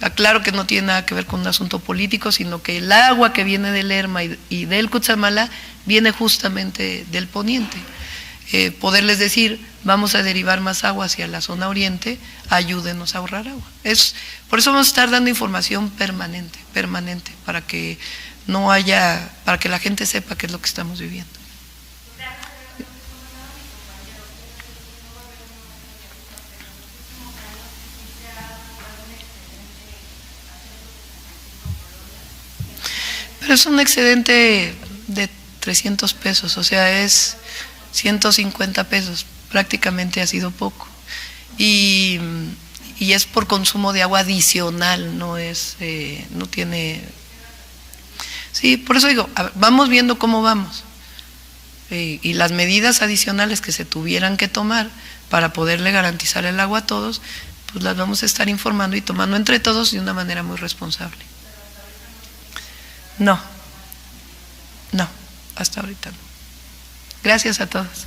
aclaro que no tiene nada que ver con un asunto político, sino que el agua que viene del Lerma y del Cutzamala viene justamente del poniente. Poderles decir, vamos a derivar más agua hacia la zona oriente, ayúdenos a ahorrar agua. Por eso vamos a estar dando información permanente, para que para que la gente sepa qué es lo que estamos viviendo. Pero es un excedente de 300 pesos, o sea, es 150 pesos, prácticamente ha sido poco. Y es por consumo de agua adicional, no tiene... Sí, por eso digo, vamos viendo cómo vamos. Y las medidas adicionales que se tuvieran que tomar para poderle garantizar el agua a todos, pues las vamos a estar informando y tomando entre todos de una manera muy responsable. No, hasta ahorita no. Gracias a todos.